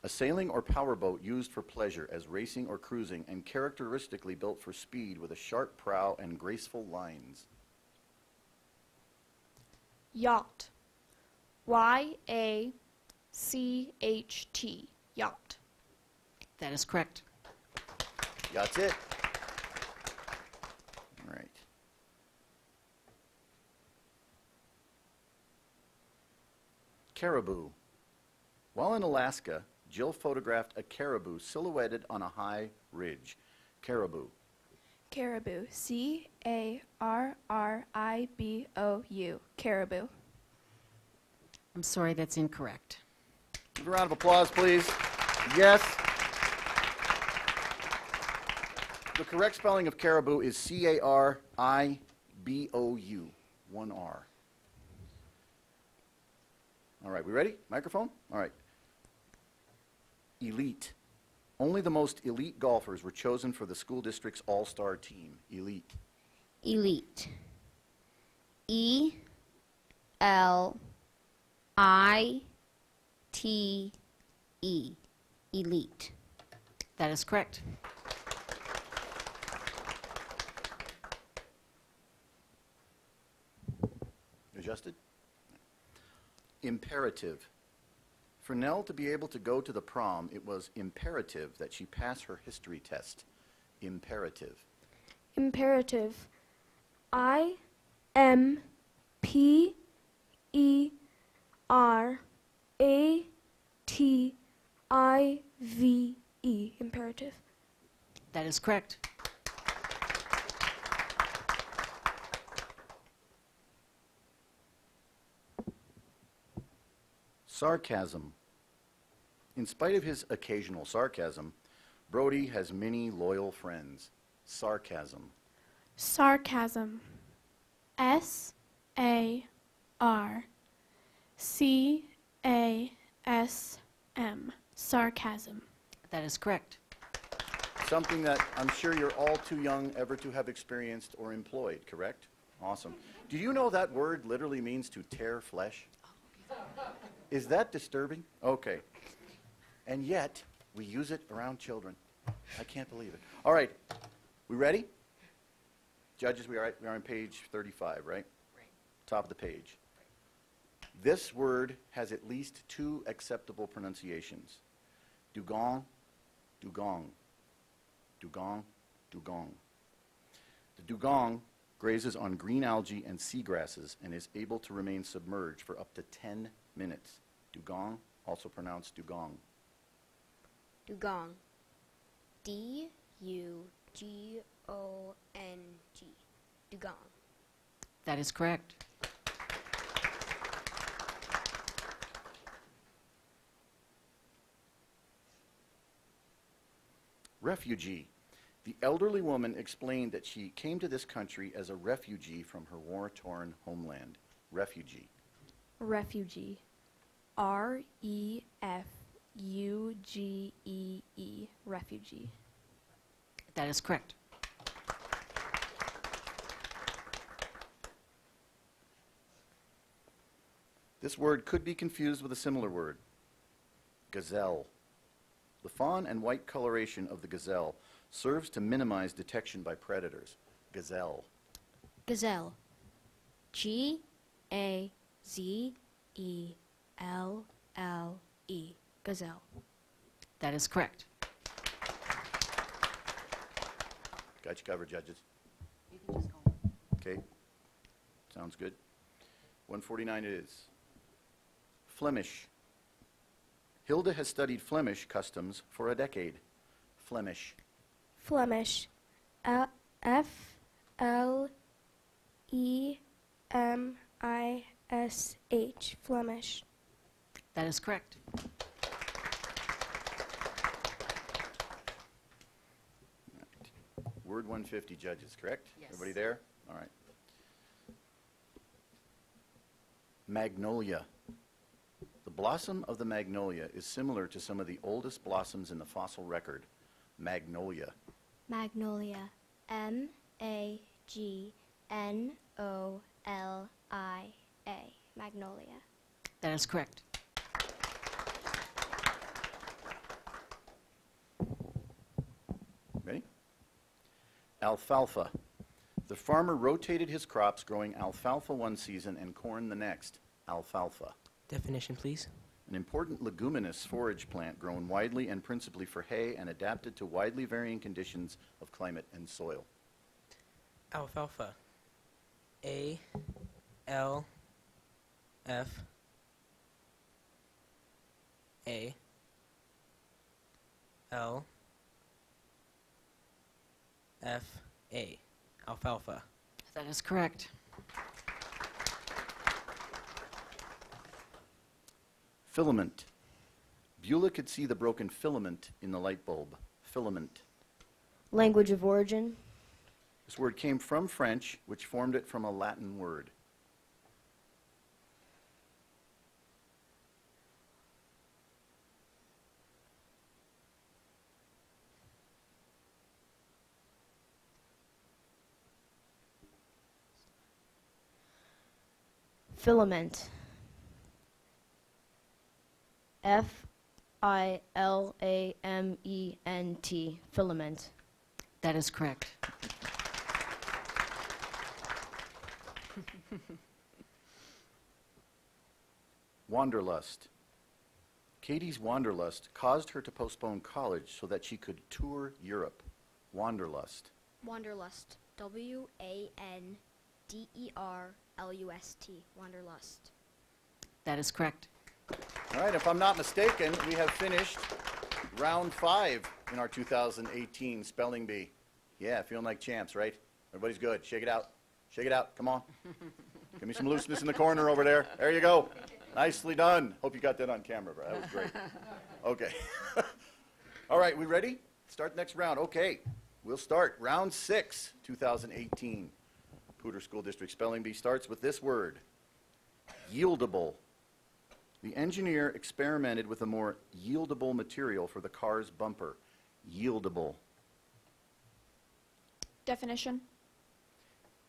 A sailing or powerboat used for pleasure as racing or cruising and characteristically built for speed with a sharp prow and graceful lines. Yacht. Y-A-C-H-T. Yacht. That is correct. That's it. All right. Caribou. While in Alaska, Jill photographed a caribou silhouetted on a high ridge. Caribou. Caribou. C-A-R-R-I-B-O-U. Caribou. I'm sorry, that's incorrect. Give a round of applause, please. Yes. The correct spelling of caribou is C-A-R-I-B-O-U. 1 R. All right, we ready? Microphone? All right. Elite. Only the most elite golfers were chosen for the school district's all-star team. Elite. Elite. E-L-I-T-E. Elite. That is correct. Adjusted? Imperative. For Nell to be able to go to the prom, it was imperative that she pass her history test. Imperative. Imperative. I-M-P-E-R-A-T-I-V-E. Imperative. That is correct. Sarcasm. In spite of his occasional sarcasm, Brody has many loyal friends. Sarcasm. Sarcasm. S-A-R-C-A-S-M. Sarcasm. That is correct. Something that I'm sure you're all too young ever to have experienced or employed, correct? Awesome. Do you know that word literally means to tear flesh? Is that disturbing? Okay. And yet, we use it around children. I can't believe it. All right. We ready? Judges, we are on page 35, right? Right. Top of the page. This word has at least 2 acceptable pronunciations. Dugong, dugong. Dugong, dugong. The dugong grazes on green algae and seagrasses, and is able to remain submerged for up to 10 minutes. Dugong, also pronounced dugong. Dugong. D-U-G-O-N-G. Dugong. That is correct. Refugee. The elderly woman explained that she came to this country as a refugee from her war-torn homeland. Refugee. Refugee. R-E-F-U-G-E-E. Refugee. That is correct. This word could be confused with a similar word. Gazelle. The fawn and white coloration of the gazelle serves to minimize detection by predators. Gazelle. Gazelle. G-A-Z-E-L-L-E. Gazelle. That is correct. Got you covered, judges. You can just go. Okay. Sounds good. 149 it is. Flemish. Hilda has studied Flemish customs for a decade. Flemish. Flemish. F-L-E-M-I-S-H. Flemish. That is correct. Word 150, judges, correct? Yes. Everybody there? All right. Magnolia. The blossom of the magnolia is similar to some of the oldest blossoms in the fossil record. Magnolia. Magnolia. M-A-G-N-O-L-I-A. Magnolia. That is correct. Ready? Alfalfa. The farmer rotated his crops, growing alfalfa one season and corn the next. Alfalfa. Definition, please. An important leguminous forage plant grown widely and principally for hay and adapted to widely varying conditions of climate and soil. Alfalfa. A L F A L F A. Alfalfa. That is correct. Filament. Beulah could see the broken filament in the light bulb. Filament. Language of origin. This word came from French, which formed it from a Latin word. Filament. F-I-L-A-M-E-N-T. Filament. That is correct. Wanderlust. Katie's wanderlust caused her to postpone college so that she could tour Europe. Wanderlust. Wanderlust. W-A-N-D-E-R-L-U-S-T. Wanderlust. That is correct. All right, if I'm not mistaken, we have finished round 5 in our 2018 spelling bee. Yeah, feeling like champs, right? Everybody's good. Shake it out. Shake it out. Come on. Give me some looseness in the corner over there. There you go. Nicely done. Hope you got that on camera, bro. That was great. Okay. All right, we ready? Start the next round. Okay. We'll start round 6, 2018. Poudre School District Spelling Bee starts with this word. Yieldable. The engineer experimented with a more yieldable material for the car's bumper. Yieldable. Definition.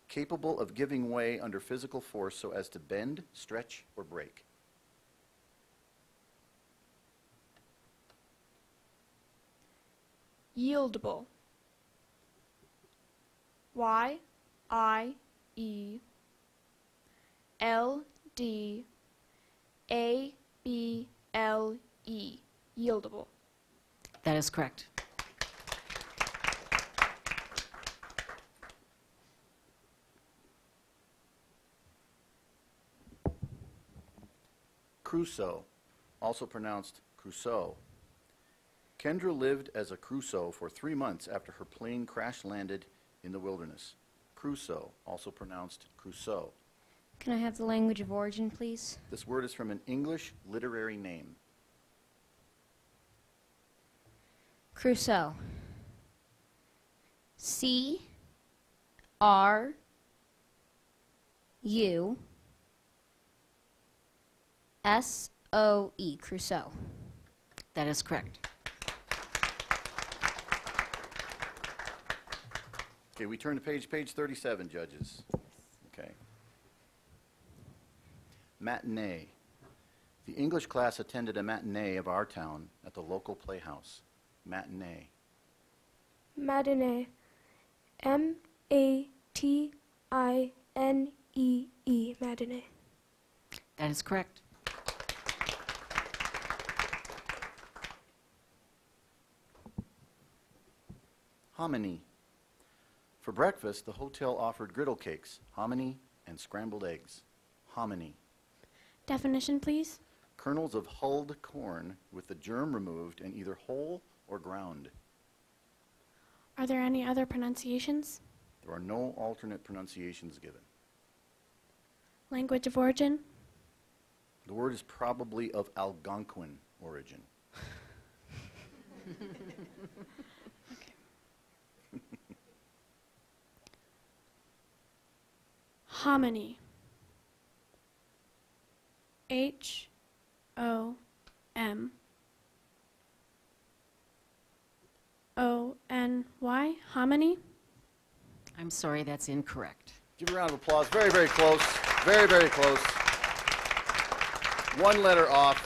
Capable of giving way under physical force so as to bend, stretch, or break. Yieldable. Y-I-E-L-D-A-B-L-E. Yieldable. That is correct. Crusoe, also pronounced Crusoe. Kendra lived as a Crusoe for 3 months after her plane crash-landed in the wilderness. Crusoe, also pronounced Crusoe. Can I have the language of origin, please? This word is from an English literary name. Crusoe. C-R-U-S-O-E, Crusoe. That is correct. Okay, we turn to page 37, judges. Okay. Matinee. The English class attended a matinee of our town at the local playhouse. Matinee. Matinee. M-A-T-I-N-E-E. Matinee. That is correct. Hominy. For breakfast, the hotel offered griddle cakes, hominy, and scrambled eggs. Hominy. Definition, please. Kernels of hulled corn with the germ removed and either whole or ground. Are there any other pronunciations? There are no alternate pronunciations given. Language of origin? The word is probably of Algonquin origin. Hominy. H-O-M-O-N-Y. Hominy? I'm sorry, that's incorrect. Give a round of applause. Very, very close. Very, very close. One letter off.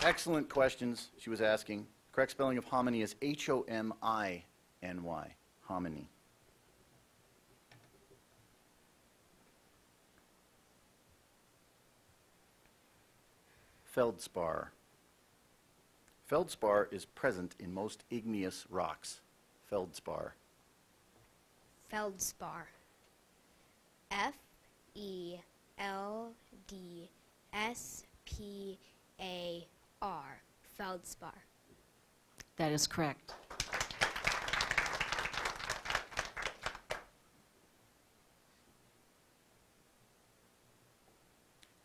Excellent questions she was asking. Correct spelling of hominy is H-O-M-I-N-Y. Hominy. Feldspar. Feldspar is present in most igneous rocks. Feldspar. Feldspar. F-E-L-D-S-P-A-R. Feldspar. That is correct.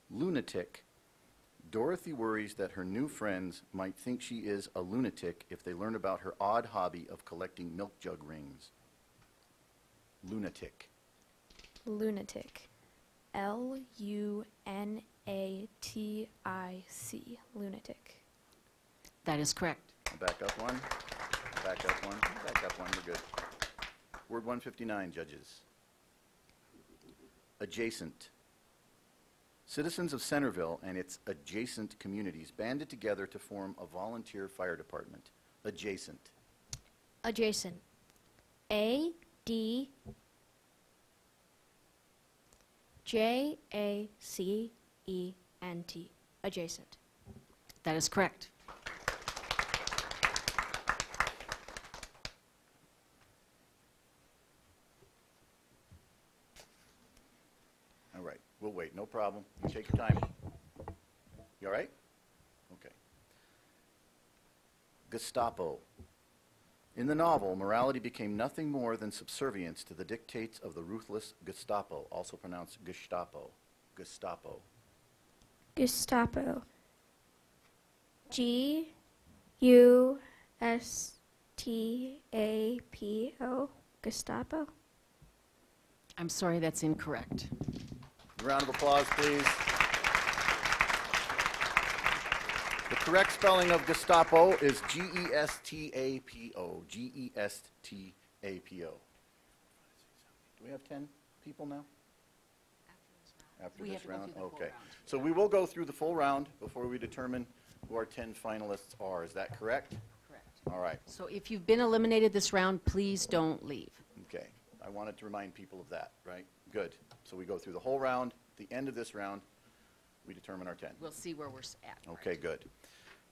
Lunatic. Dorothy worries that her new friends might think she is a lunatic if they learn about her odd hobby of collecting milk jug rings. Lunatic. Lunatic. L-U-N-A-T-I-C. Lunatic. That is correct. I'll back up one. Back up one. Back up one. We're good. Word 159, judges. Adjacent. Citizens of Centerville and its adjacent communities banded together to form a volunteer fire department. Adjacent. Adjacent. A-D-J-A-C-E-N-T. Adjacent. That is correct. All right. We'll wait. No problem. You take your time. You all right? Okay. Gestapo. In the novel, morality became nothing more than subservience to the dictates of the ruthless Gestapo, also pronounced Gestapo. Gestapo. Gestapo. G-U-S-T-A-P-O. Gestapo. I'm sorry, that's incorrect. A round of applause, please. The correct spelling of Gestapo is G-E-S-T-A-P-O. G-E-S-T-A-P-O. Do we have 10 people now? After this round? Okay. So we will go through the full round before we determine who our 10 finalists are. Is that correct? Correct. All right. So if you've been eliminated this round, please don't leave. Okay. I wanted to remind people of that, right? Good. So we go through the whole round. At the end of this round, we determine our 10. We'll see where we're at. Okay, good.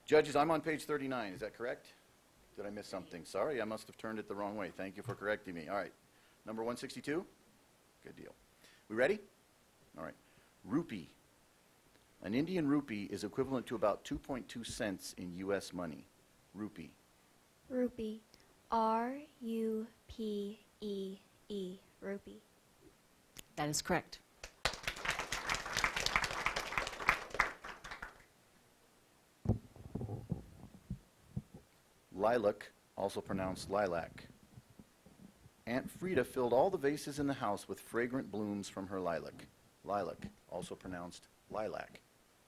Judges, I'm on page 39. Is that correct? Did I miss something? Sorry, I must have turned it the wrong way. Thank you for correcting me. All right. Number 162? Good deal. We ready? All right. Rupee. A An Indian rupee is equivalent to about 2.2 cents in U.S. money. Rupee. Rupee. R-U-P-E-E. Rupee. That is correct. Lilac, also pronounced lilac. Aunt Frida filled all the vases in the house with fragrant blooms from her lilac. Lilac, also pronounced lilac.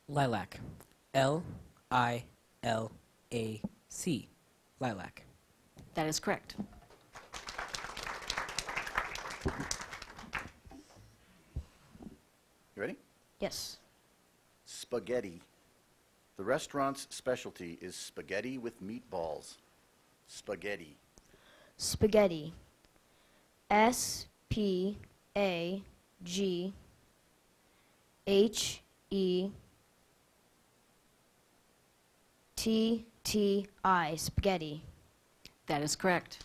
Lilac. L-I-L-A-C. Lilac. That is correct. You ready? Yes. Spaghetti. The restaurant's specialty is spaghetti with meatballs. Spaghetti. Spaghetti. S-P-A-G-H-E-T-T-I. Spaghetti. That is correct.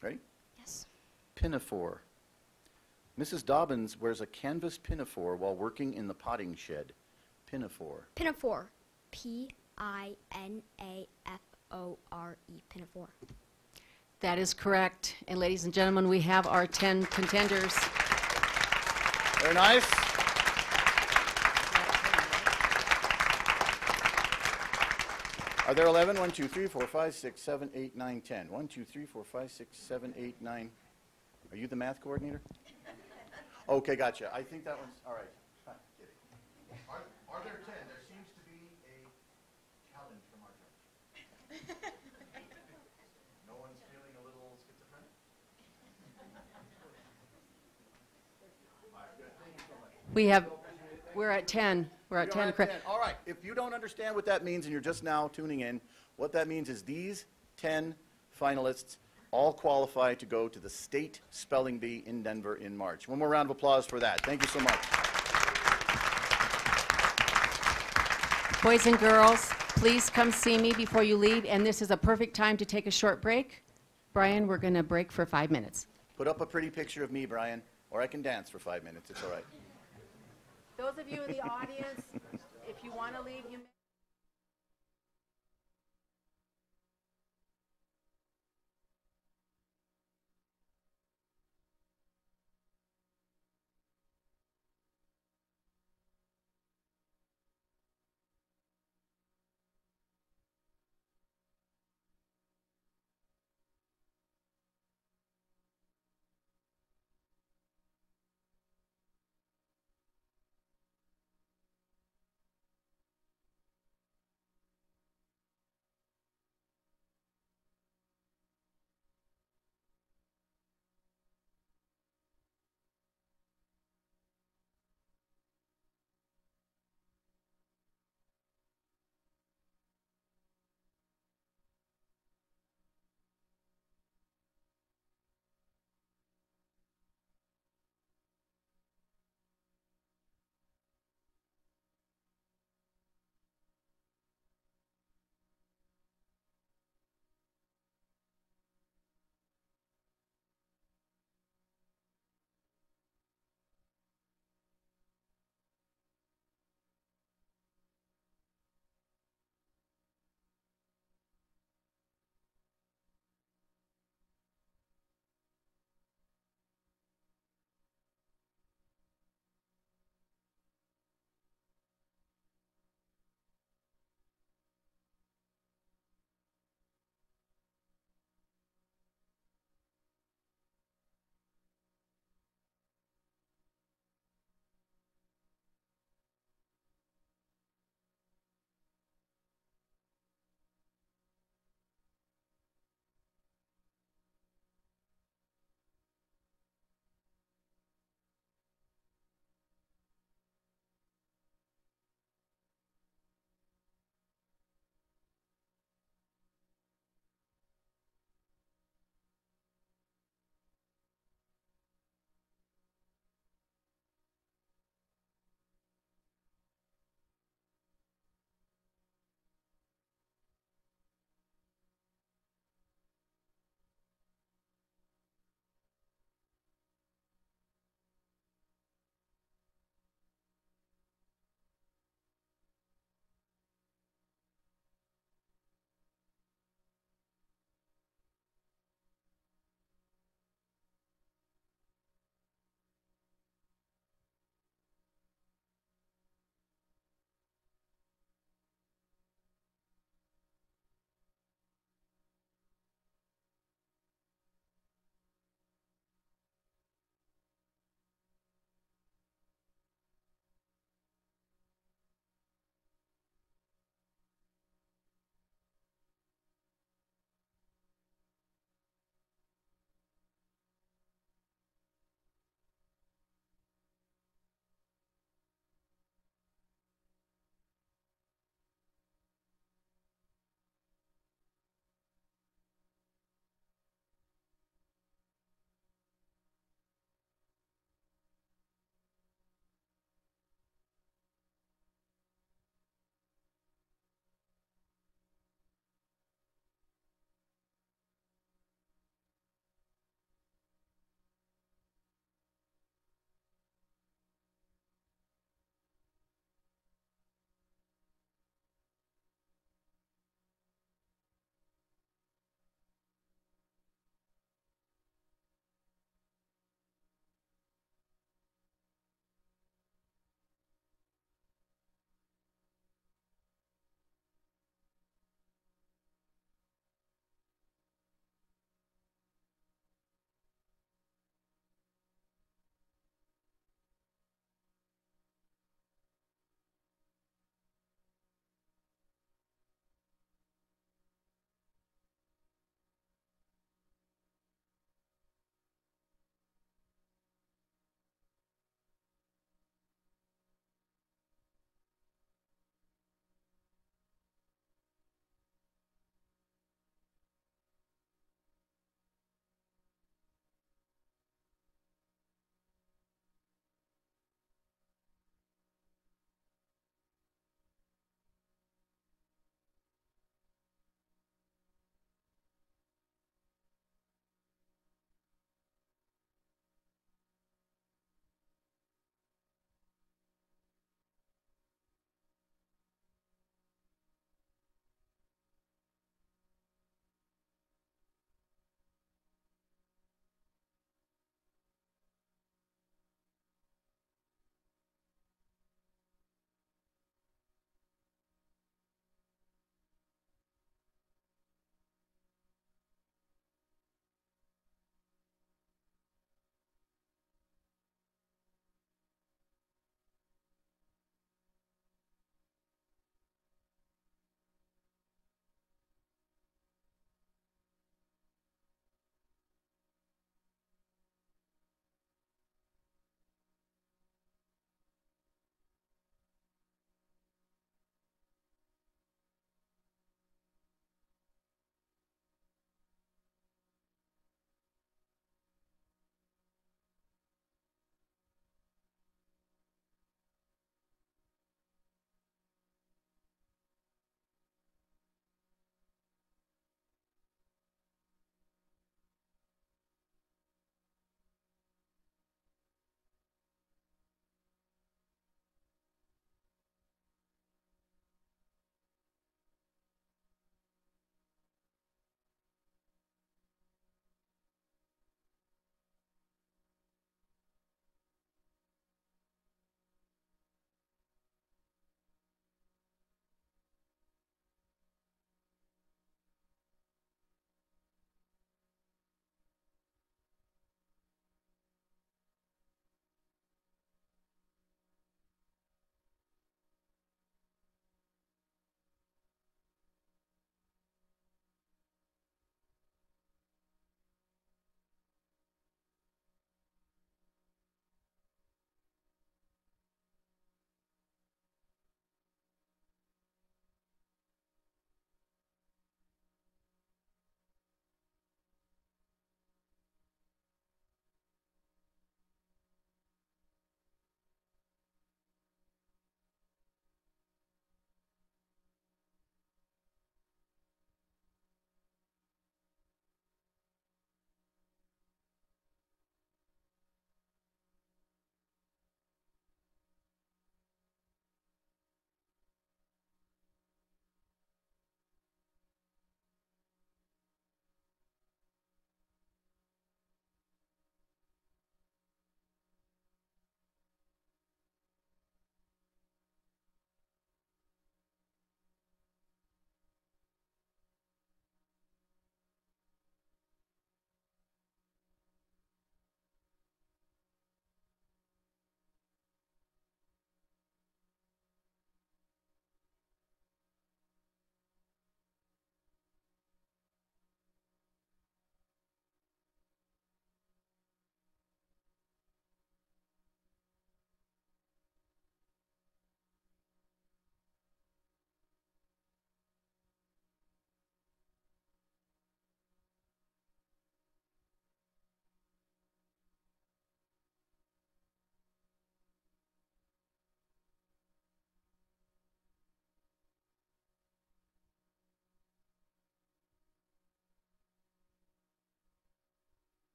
Ready? Yes. Pinafore. Mrs. Dobbins wears a canvas pinafore while working in the potting shed. Pinafore. Pinafore. P-I-N-A-F-O-R-E. Pinafore. That is correct. And ladies and gentlemen, we have our 10 contenders. Very nice. Are there 11? 1, 2, 3, 4, 5, 6, 7, 8, 9, 10. 1, 2, 3, 4, 5, 6, 7, 8, 9. Are you the math coordinator? Okay, gotcha. I think that one's, all right. Kidding. Are there 10? There seems to be a challenge from our judge. No one's feeling a little schizophrenic? All right, good. Thank you so much. We're at 10. We're at 10. All right. If you don't understand what that means and you're just now tuning in, what that means is these 10 finalists all qualify to go to the State Spelling Bee in Denver in March. One more round of applause for that. Thank you so much. Boys and girls, please come see me before you leave, and this is a perfect time to take a short break. Brian, we're going to break for 5 minutes. Put up a pretty picture of me, Brian, or I can dance for 5 minutes. It's all right. Those of you in the audience, if you want to leave, you may.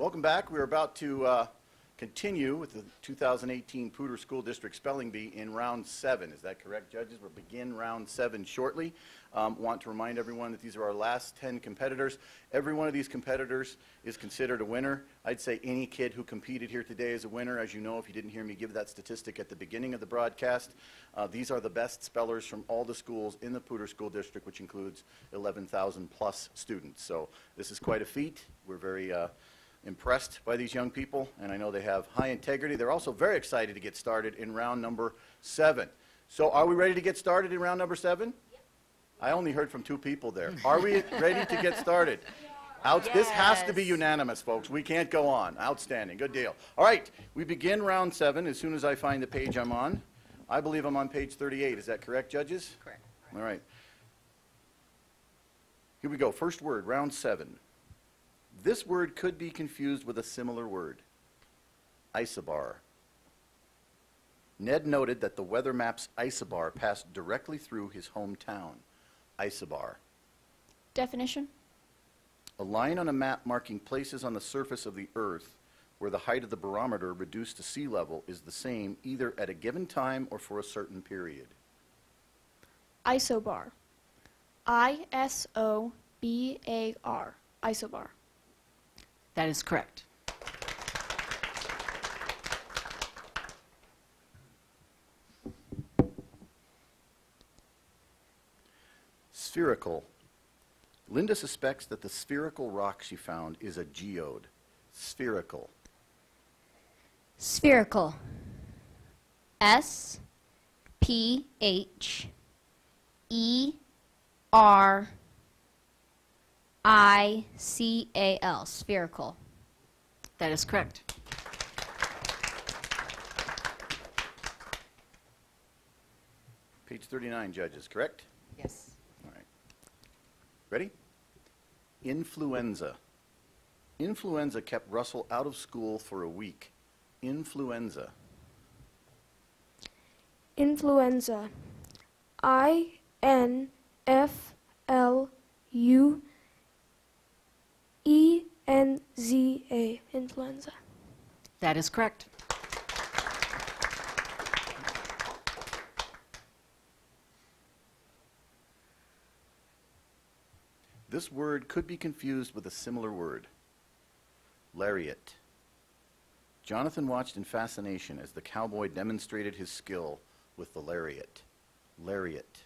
Welcome back. We're about to continue with the 2018 Poudre School District Spelling Bee in round 7. Is that correct, judges? We'll begin round 7 shortly. Want to remind everyone that these are our last 10 competitors. Every one of these competitors is considered a winner. I'd say any kid who competed here today is a winner. As you know, if you didn't hear me give that statistic at the beginning of the broadcast, these are the best spellers from all the schools in the Poudre School District, which includes 11,000 plus students. So this is quite a feat. We're very impressed by these young people, and I know they have high integrity. They're also very excited to get started in round number 7. So are we ready to get started in round number 7? Yep. I only heard from 2 people there. Are we ready to get started? This has to be unanimous, folks. We can't go on. Outstanding. Good deal. All right. We begin round 7 as soon as I find the page I'm on. I believe I'm on page 38. Is that correct, judges? Correct. All right. Here we go. First word, round 7. This word could be confused with a similar word, isobar. Ned noted that the weather map's isobar passed directly through his hometown. Isobar. Definition? A line on a map marking places on the surface of the earth where the height of the barometer reduced to sea level is the same either at a given time or for a certain period. Isobar. I-S-O-B-A-R. Isobar. That is correct. Spherical. Linda suspects that the spherical rock she found is a geode. Spherical. Spherical. S-P-H-E-R-I-C-A-L. Spherical. That is correct. Page 39, judges, correct? Yes. All right. Ready? Influenza. Influenza kept Russell out of school for a week. Influenza. Influenza. I-N-F-L-U-E-N-Z-A. Influenza. That is correct. This word could be confused with a similar word. Lariat. Jonathan watched in fascination as the cowboy demonstrated his skill with the lariat. Lariat.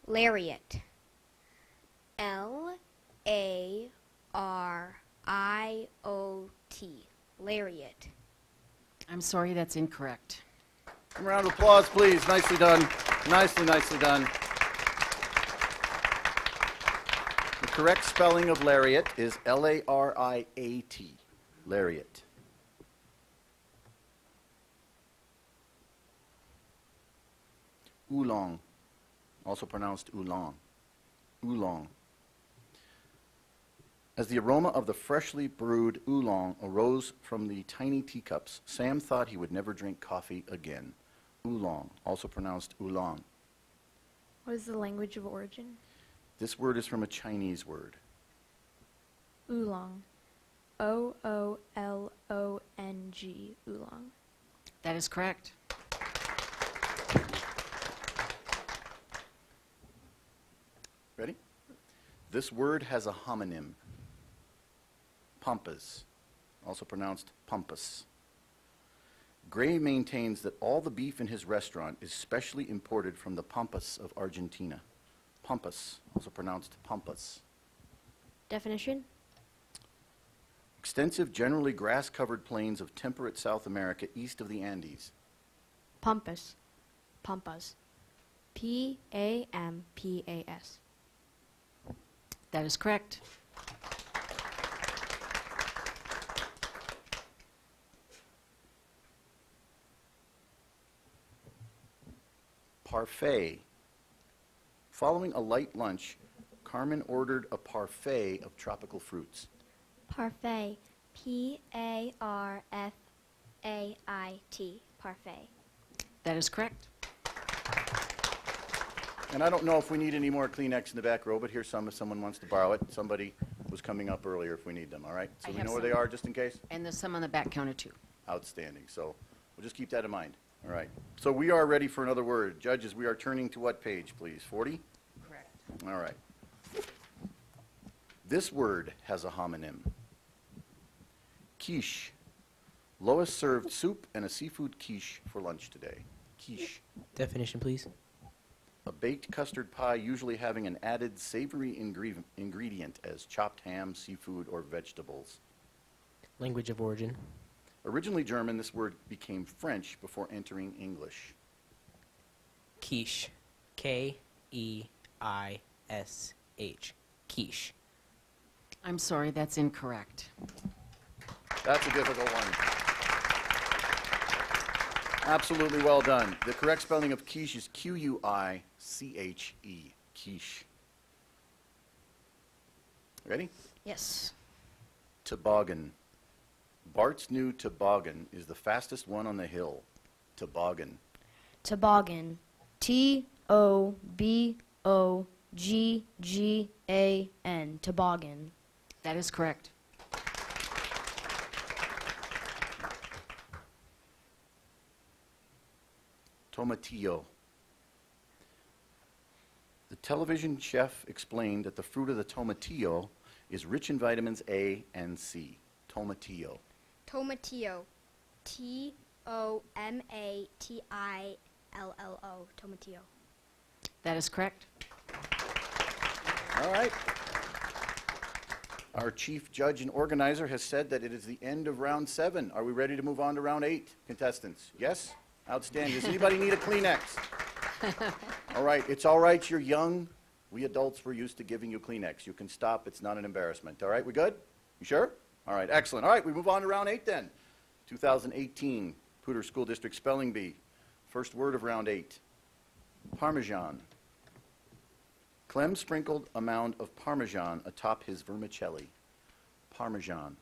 Lariat. L-A-R-I-O-T. Lariat. I'm sorry, that's incorrect. A round of applause, please. Nicely done. Nicely, nicely done. The correct spelling of lariat is L-A-R-I-A-T. Lariat. Oolong, also pronounced oolong. Oolong. As the aroma of the freshly brewed oolong arose from the tiny teacups, Sam thought he would never drink coffee again. Oolong, also pronounced oolong. What is the language of origin? This word is from a Chinese word. Oolong. O-O-L-O-N-G. Oolong. That is correct. Ready? This word has a homonym. Pampas, also pronounced pampas. Gray maintains that all the beef in his restaurant is specially imported from the Pampas of Argentina. Pampas, also pronounced pampas. Definition? Extensive, generally grass-covered plains of temperate South America east of the Andes. Pampas. Pampas. P-A-M-P-A-S. That is correct. Parfait. Following a light lunch, Carmen ordered a parfait of tropical fruits. Parfait. P-A-R-F-A-I-T. Parfait. That is correct. And I don't know if we need any more Kleenex in the back row, but here's some if someone wants to borrow it. Somebody was coming up earlier if we need them, all right? So I we have know where some. they are just in case? And there's some on the back counter, too. Outstanding. So we'll just keep that in mind. All right. So we are ready for another word. Judges, we are turning to what page, please? 40? Correct. All right. This word has a homonym. Quiche. Lois served soup and a seafood quiche for lunch today. Quiche. Definition, please. A baked custard pie usually having an added savory ingredient as chopped ham, seafood, or vegetables. Language of origin. Originally German, this word became French before entering English. Quiche. K-E-I-S-H. Quiche. I'm sorry, that's incorrect. That's a difficult one. Absolutely well done. The correct spelling of quiche is Q-U-I-C-H-E. Quiche. Ready? Yes. Toboggan. Bart's new toboggan is the fastest one on the hill. Toboggan. Toboggan. T-O-B-O-G-G-A-N. Toboggan. That is correct. Tomatillo. The television chef explained that the fruit of the tomatillo is rich in vitamins A and C. Tomatillo. Tomatillo. T-O-M-A-T-I-L-L-O. Tomatillo. That is correct. All right. Our chief judge and organizer has said that it is the end of round 7. Are we ready to move on to round 8, contestants? Yes? Outstanding. Does anybody need a Kleenex? All right. It's all right. You're young. We adults were used to giving you Kleenex. You can stop. It's not an embarrassment. All right. We good? You sure? All right. Excellent. All right. We move on to round 8 then. 2018 Poudre School District Spelling Bee. First word of round 8. Parmesan. Clem sprinkled a mound of Parmesan atop his vermicelli. Parmesan.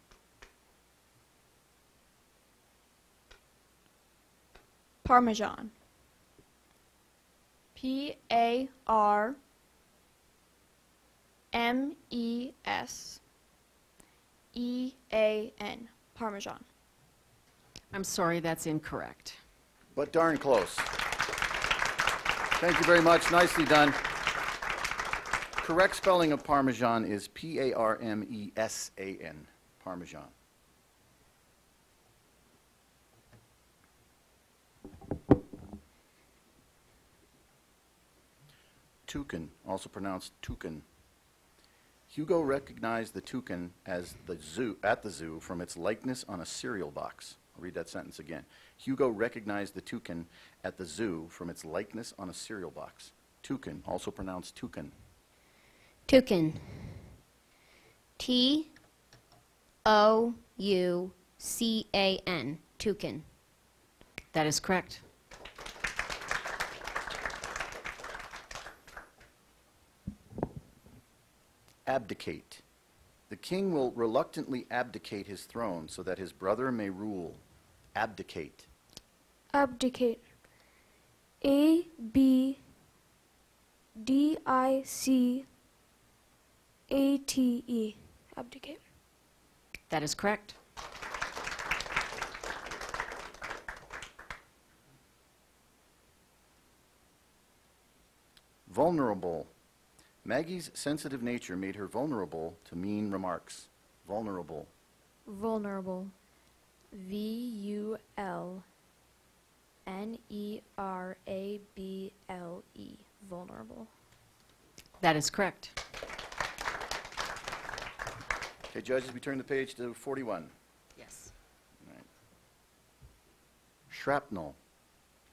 Parmesan. P-A-R-M-E-S-E-A-N. Parmesan. I'm sorry, that's incorrect. But darn close. Thank you very much. Nicely done. Correct spelling of Parmesan is P-A-R-M-E-S-A-N. Parmesan. Toucan, also pronounced toucan. Hugo recognized the toucan as at the zoo from its likeness on a cereal box. I'll read that sentence again. Hugo recognized the toucan at the zoo from its likeness on a cereal box. Toucan, also pronounced toucan. Toucan. T-O-U-C-A-N. Toucan. That is correct. Abdicate. The king will reluctantly abdicate his throne so that his brother may rule. Abdicate. Abdicate. A-B-D-I-C-A-T-E. Abdicate. That is correct. Vulnerable. Maggie's sensitive nature made her vulnerable to mean remarks. Vulnerable. Vulnerable. V-U-L-N-E-R-A-B-L-E. Vulnerable. That is correct. Okay, judges, we turn the page to 41. Yes. All right. Shrapnel.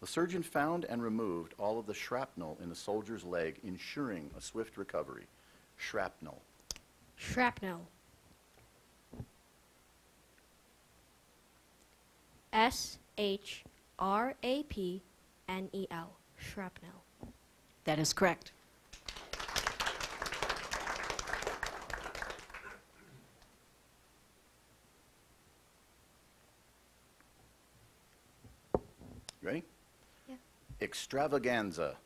The surgeon found and removed all of the shrapnel in the soldier's leg, ensuring a swift recovery. Shrapnel. Shrapnel. S-H-R-A-P-N-E-L. Shrapnel. That is correct. You ready? Yeah. Extravaganza.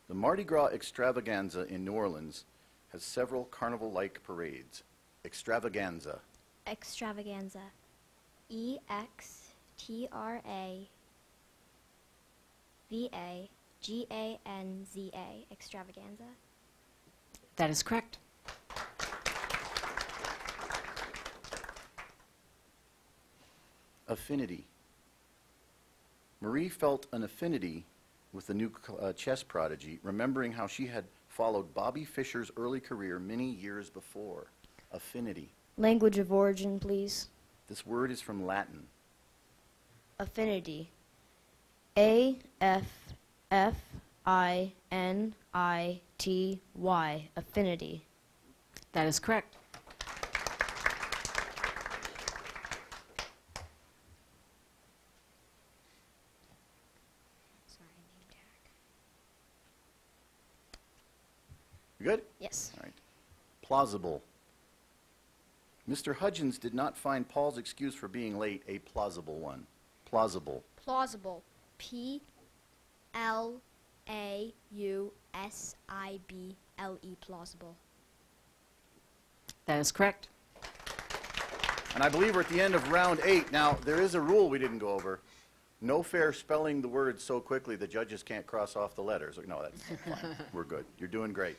The Mardi Gras extravaganza in New Orleans has several carnival-like parades. Extravaganza. Extravaganza. EXTRAVAGANZA. Extravaganza. That is correct. Affinity. Marie felt an affinity with the new chess prodigy, remembering how she had followed Bobby Fischer's early career many years before. Affinity. Language of origin, please. This word is from Latin. Affinity. AFFINITY. Affinity. That is correct. You good? Yes. All right. Plausible. Mr. Hudgens did not find Paul's excuse for being late a plausible one. Plausible. Plausible. PLAUSIBLE. Plausible. That is correct. And I believe we're at the end of round 8. Now, there is a rule we didn't go over. No fair spelling the words so quickly the judges can't cross off the letters. No, that's fine. We're good. You're doing great.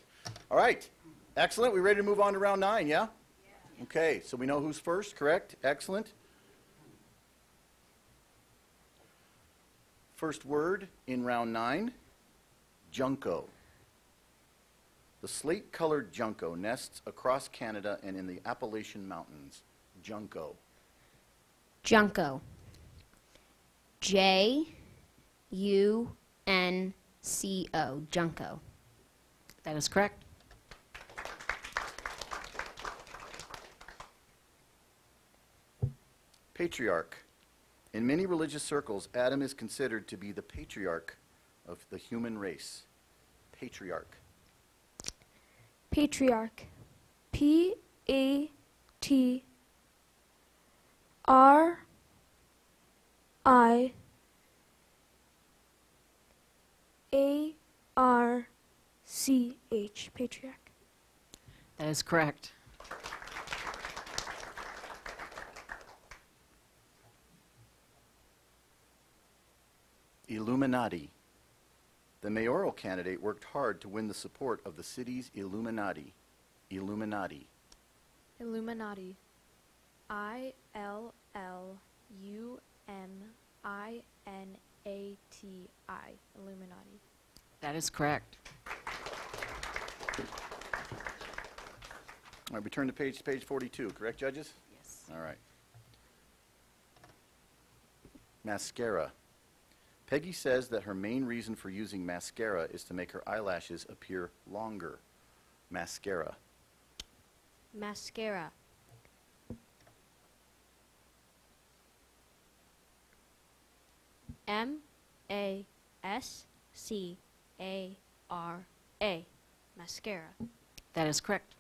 All right. Excellent. We ready to move on to round 9, yeah? Okay, so we know who's first, correct? Excellent. First word in round 9, junco. The slate-colored junco nests across Canada and in the Appalachian Mountains. Junco. Junco. JUNCO. Junco. That is correct. Patriarch. In many religious circles, Adam is considered to be the patriarch of the human race. Patriarch. Patriarch. PATRIARCH. Patriarch. That is correct. Illuminati. The mayoral candidate worked hard to win the support of the city's Illuminati. Illuminati. Illuminati. ILLUMINATI. Illuminati. That is correct. All right, we turn to page 42, correct, judges? Yes. All right. Mascara. Peggy says that her main reason for using mascara is to make her eyelashes appear longer. Mascara. Mascara. MASCARA. Mascara. That is correct.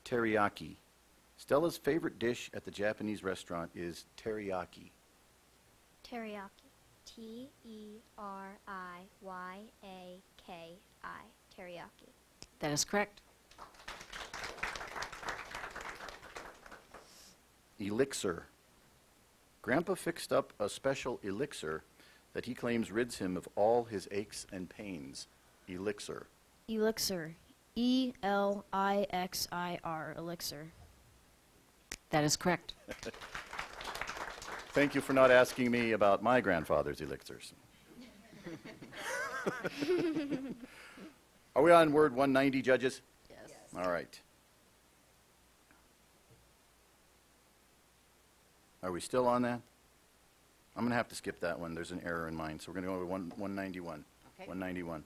Teriyaki. Stella's favorite dish at the Japanese restaurant is teriyaki. Teriyaki. TERIYAKI. Teriyaki. That is correct. Elixir. Grandpa fixed up a special elixir that he claims rids him of all his aches and pains. Elixir. Elixir. ELIXIR. Elixir. That is correct. Thank you for not asking me about my grandfather's elixirs. Are we on word 190, judges? Yes. All right. Are we still on that? I'm going to have to skip that one. There's an error in mine. So we're going to go to 191. Okay. 191.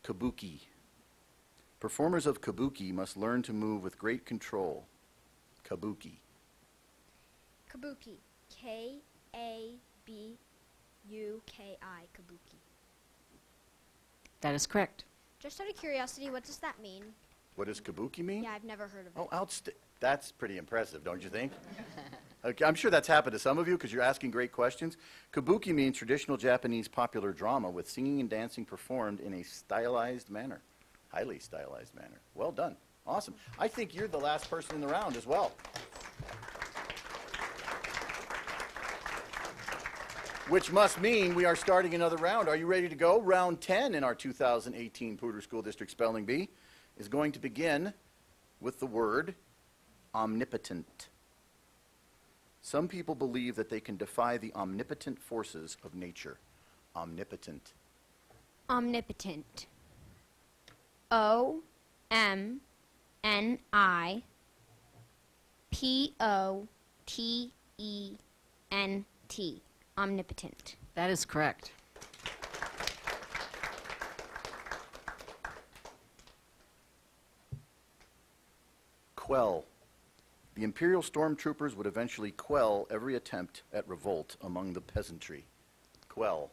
Kabuki. Performers of kabuki must learn to move with great control. Kabuki. Kabuki. KABUKI. Kabuki. That is correct. Just out of curiosity, what does that mean? What does kabuki mean? Yeah, I've never heard of it. Oh, That's pretty impressive, don't you think? Okay, I'm sure that's happened to some of you because you're asking great questions. Kabuki means traditional Japanese popular drama with singing and dancing performed in a stylized manner, highly stylized manner. Well done. Awesome. I think you're the last person in the round as well. Which must mean we are starting another round. Are you ready to go? Round 10 in our 2018 Poudre School District Spelling Bee is going to begin with the word omnipotent. Some people believe that they can defy the omnipotent forces of nature. Omnipotent. Omnipotent. O-M-N-I-P-O-T-E-N-T. Omnipotent. That is correct. Quell. The imperial stormtroopers would eventually quell every attempt at revolt among the peasantry. Quell.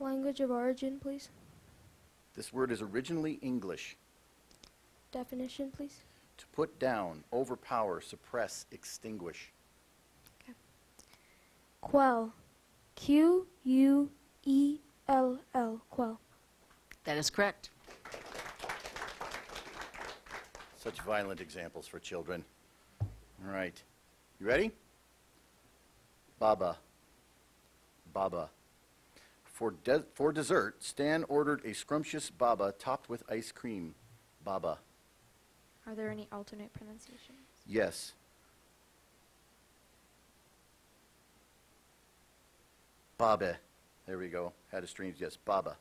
Language of origin, please. This word is originally English. Definition, please. To put down, overpower, suppress, extinguish. Quell. Q-U-E-L-L. Quell. That is correct. Such violent examples for children. All right. You ready? Baba. Baba. For dessert, Stan ordered a scrumptious baba topped with ice cream. Baba. Are there any alternate pronunciations? Yes. Baba. There we go. Had a strange, yes. Baba.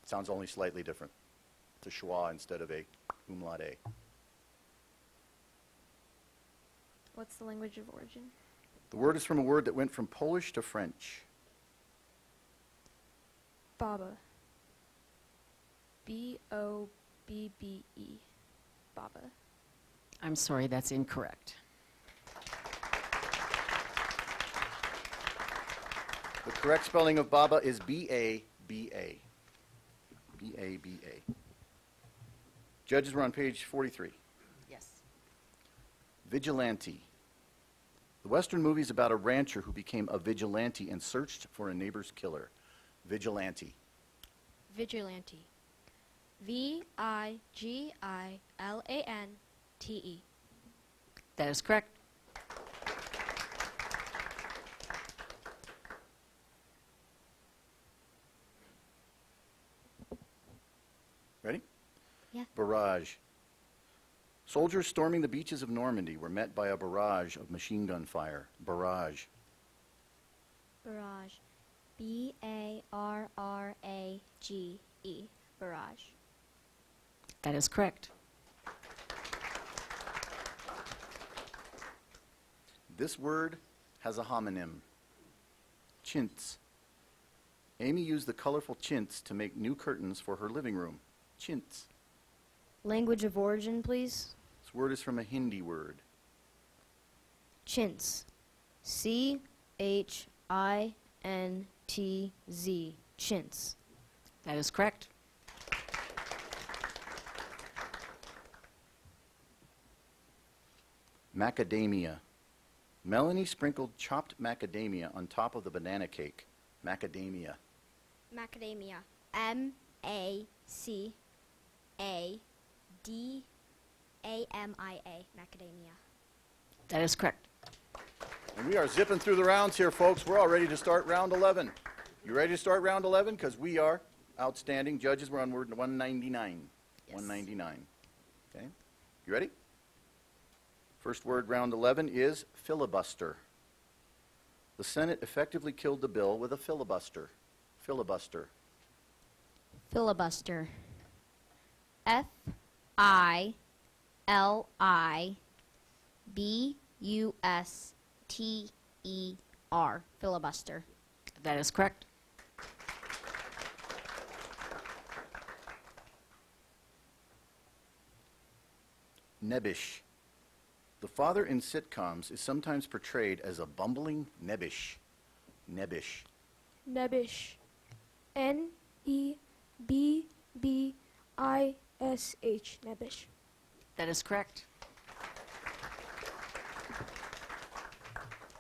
Sounds only slightly different. It's a schwa instead of a umlaut A. What's the language of origin? The word is from a word that went from Polish to French. Baba. B-O-B-B-E. Baba. I'm sorry, that's incorrect. The correct spelling of Baba is B-A-B-A. B-A-B-A. Judges, we're on page 43. Yes. Vigilante. The Western movie is about a rancher who became a vigilante and searched for a neighbor's killer. Vigilante. Vigilante. V-I-G-I-L-A-N-T-E. That is correct. Ready? Yeah. Barrage. Soldiers storming the beaches of Normandy were met by a barrage of machine gun fire. Barrage. Barrage. B-A-R-R-A-G-E. Barrage. That is correct. This word has a homonym. Chintz. Amy used the colorful chintz to make new curtains for her living room. Chintz. Language of origin, please. This word is from a Hindi word. Chintz. C-H-I-N-T-Z. Chintz. That is correct. Macadamia. Melanie sprinkled chopped macadamia on top of the banana cake. Macadamia. Macadamia. M-A-C-A-D-A-M-I-A. Macadamia. That is correct. And we are zipping through the rounds here, folks. We're all ready to start round 11. You ready to start round 11? Because we are outstanding. Judges, we're on word 199. Yes. 199. Okay. You ready? First word, round 11, is filibuster. The Senate effectively killed the bill with a filibuster. Filibuster. Filibuster. F-I-L-I-B-U-S-T-E-R. Filibuster. That is correct. Nebbish. The father in sitcoms is sometimes portrayed as a bumbling nebbish. Nebbish. Nebbish. N-E-B-B-I-S-H. Nebbish. That is correct.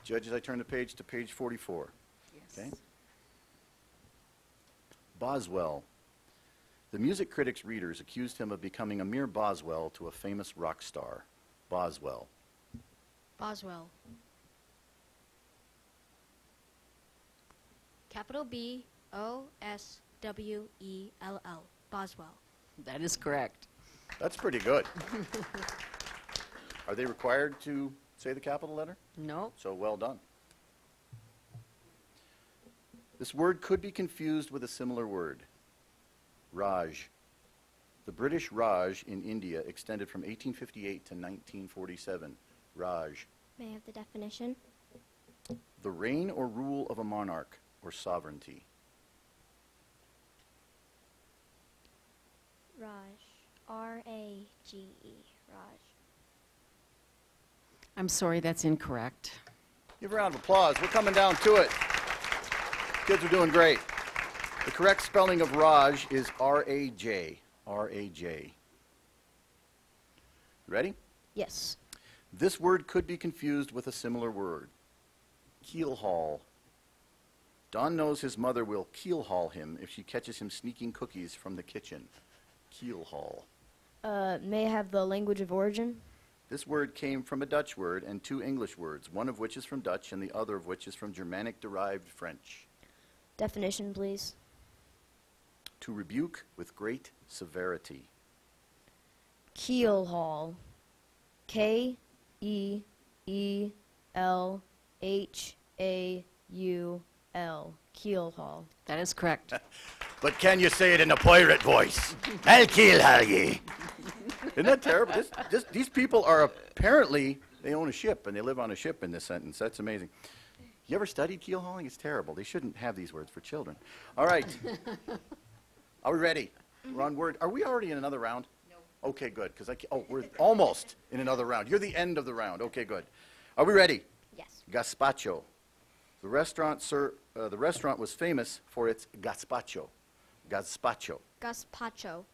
Judges, I turn the page to page 44. Okay. Boswell. The music critic's readers accused him of becoming a mere Boswell to a famous rock star. Boswell. Boswell. Capital B-O-S-W-E-L-L. Boswell. That is correct. That's pretty good. Are they required to say the capital letter? No. So well done. This word could be confused with a similar word. Raj. The British Raj in India extended from 1858 to 1947. Raj. May I have the definition? The reign or rule of a monarch or sovereignty. Raj. R-A-G-E. Raj. I'm sorry, that's incorrect. Give a round of applause. We're coming down to it. Kids are doing great. The correct spelling of Raj is R-A-J. R-A-J. Ready? Yes. This word could be confused with a similar word. Keelhaul. Don knows his mother will keelhaul him if she catches him sneaking cookies from the kitchen. Keelhaul. May I have the language of origin? This word came from a Dutch word and two English words, one of which is from Dutch and the other of which is from Germanic-derived French. Definition, please. To rebuke with great severity. Keelhaul. K-E-E-L-H-A-U-L. Keelhaul. That is correct. But can you say it in a pirate voice? I'll keelhaul ye. Isn't that terrible? These people are apparently, they own a ship and they live on a ship in this sentence. That's amazing. You ever studied keel hauling? It's terrible. They shouldn't have these words for children. All right. Are we ready? We're on word. Are we already in another round? No. Okay, good. Because we're almost in another round. You're the end of the round. Okay, good. Are we ready? Yes. Gazpacho. The restaurant was famous for its gazpacho. Gazpacho. Gazpacho.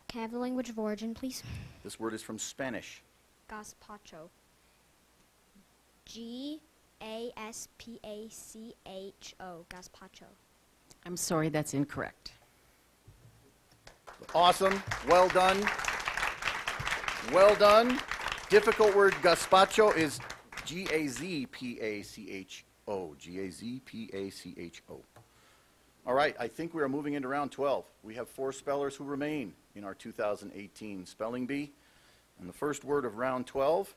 Can I have the language of origin, please? This word is from Spanish. Gazpacho. G-A-S-P-A-C-H-O. Gazpacho. I'm sorry, that's incorrect. Awesome. Well done. Well done. Difficult word gazpacho is G-A-Z-P-A-C-H-O. G-A-Z-P-A-C-H-O. All right, I think we are moving into round 12. We have 4 spellers who remain in our 2018 spelling bee. And the first word of round 12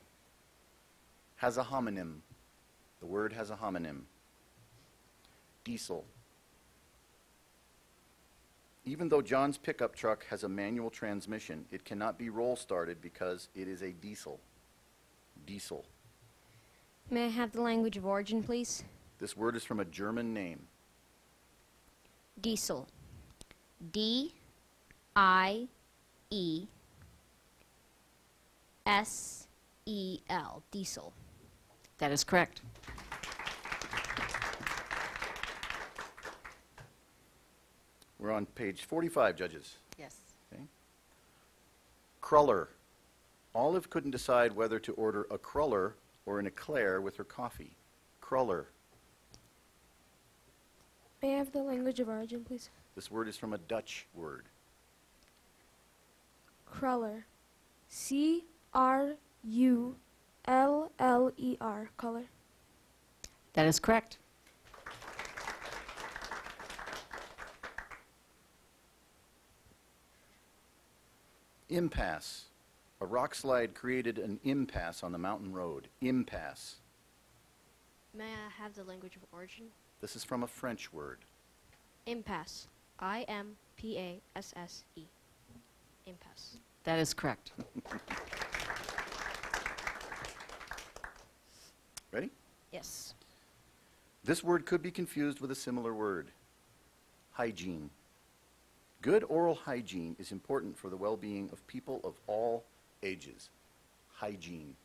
has a homonym. The word has a homonym. Diesel. Even though John's pickup truck has a manual transmission, it cannot be roll-started because it is a diesel. Diesel. May I have the language of origin, please? This word is from a German name. Diesel. D-I-E-S-E-L. Diesel. That is correct. We're on page 45, judges. Yes. Okay. Cruller. Olive couldn't decide whether to order a cruller or an eclair with her coffee. Cruller. May I have the language of origin, please? This word is from a Dutch word. Cruller. C-R-U-L-L-E-R. Color. That is correct. Impasse. A rock slide created an impasse on the mountain road. Impasse. May I have the language of origin? This is from a French word. Impasse. I-M-P-A-S-S-E. Impasse. That is correct. Ready? Yes. This word could be confused with a similar word. Hygiene. Good oral hygiene is important for the well-being of people of all ages. Hygiene.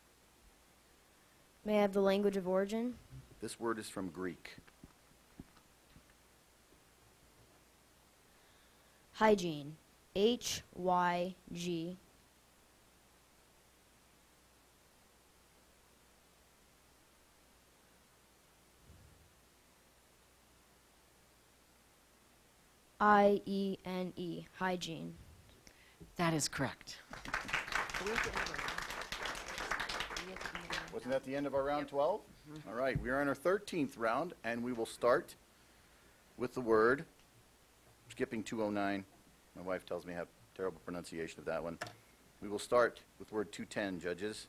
May I have the language of origin? This word is from Greek. Hygiene. H-Y-G. hygiene, hygiene. That is correct. Wasn't that the end of our round 12? All right, we are in our 13th round, and we will start with the word, skipping 209. My wife tells me I have terrible pronunciation of that one. We will start with word 210, judges.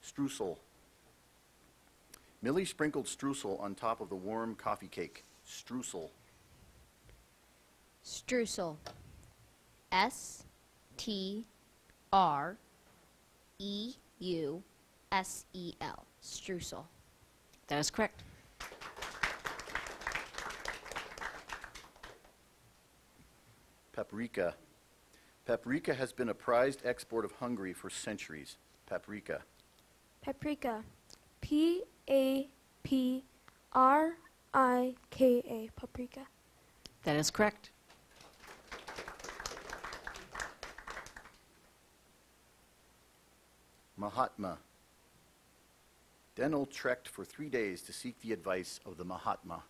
Streusel. Millie sprinkled streusel on top of the warm coffee cake. Streusel. Streusel. S-T-R-E-U-S-E-L. Streusel. That is correct. Paprika. Paprika has been a prized export of Hungary for centuries. Paprika. Paprika. P-A-P-R-I-K-A. Paprika. That is correct. Mahatma. Denel trekked for 3 days to seek the advice of the Mahatma.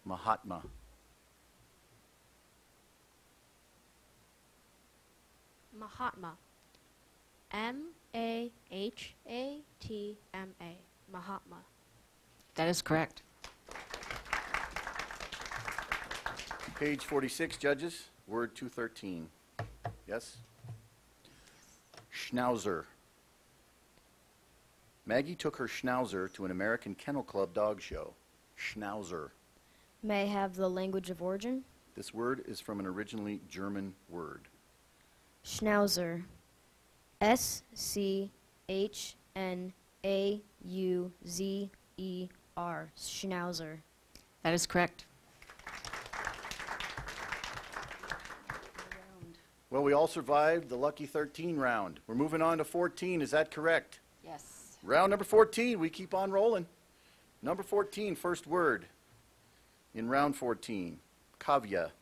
Mahatma. Mahatma. M-A-H-A-T-M-A. Mahatma. That is correct. Page 46, judges. Word 213. Yes? Schnauzer. Maggie took her Schnauzer to an American Kennel Club dog show. Schnauzer. May I have the language of origin? This word is from an originally German word. Schnauzer. S-C-H-N-A-U-Z-E-R. Schnauzer. That is correct. Well, we all survived the lucky 13 round. We're moving on to 14. Is that correct? Yes. Round number 14. We keep on rolling. Number 14, first word in round 14. Kavya.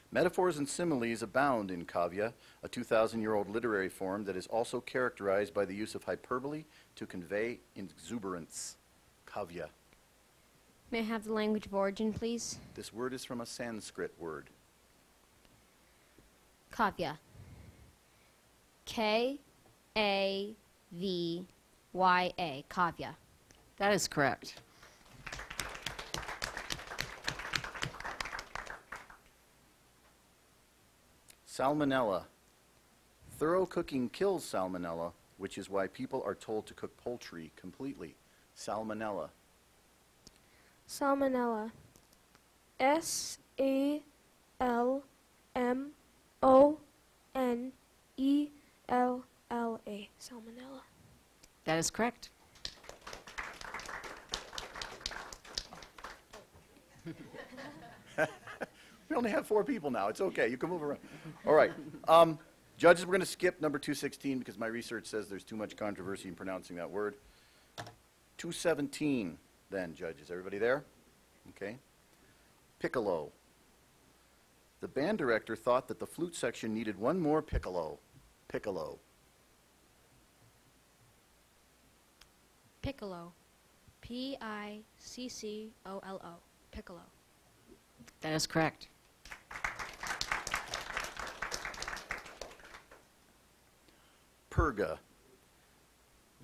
Metaphors and similes abound in kavya, a 2,000-year-old literary form that is also characterized by the use of hyperbole to convey exuberance. Kavya. May I have the language of origin, please? This word is from a Sanskrit word. Kavya. K-A-V-Y-A. Kavya. That is correct. Salmonella. Thorough cooking kills salmonella, which is why people are told to cook poultry completely. Salmonella. Salmonella. S-A-L-M-O-N-E-L-L-A. Salmonella. That is correct. We only have 4 people now. It's okay. You can move around. All right. Judges, we're going to skip number 216 because my research says there's too much controversy in pronouncing that word. 217 then, judges. Everybody there? Okay. Piccolo. The band director thought that the flute section needed one more piccolo. Piccolo. Piccolo. P-I-C-C-O-L-O. Piccolo. That is correct. Purga.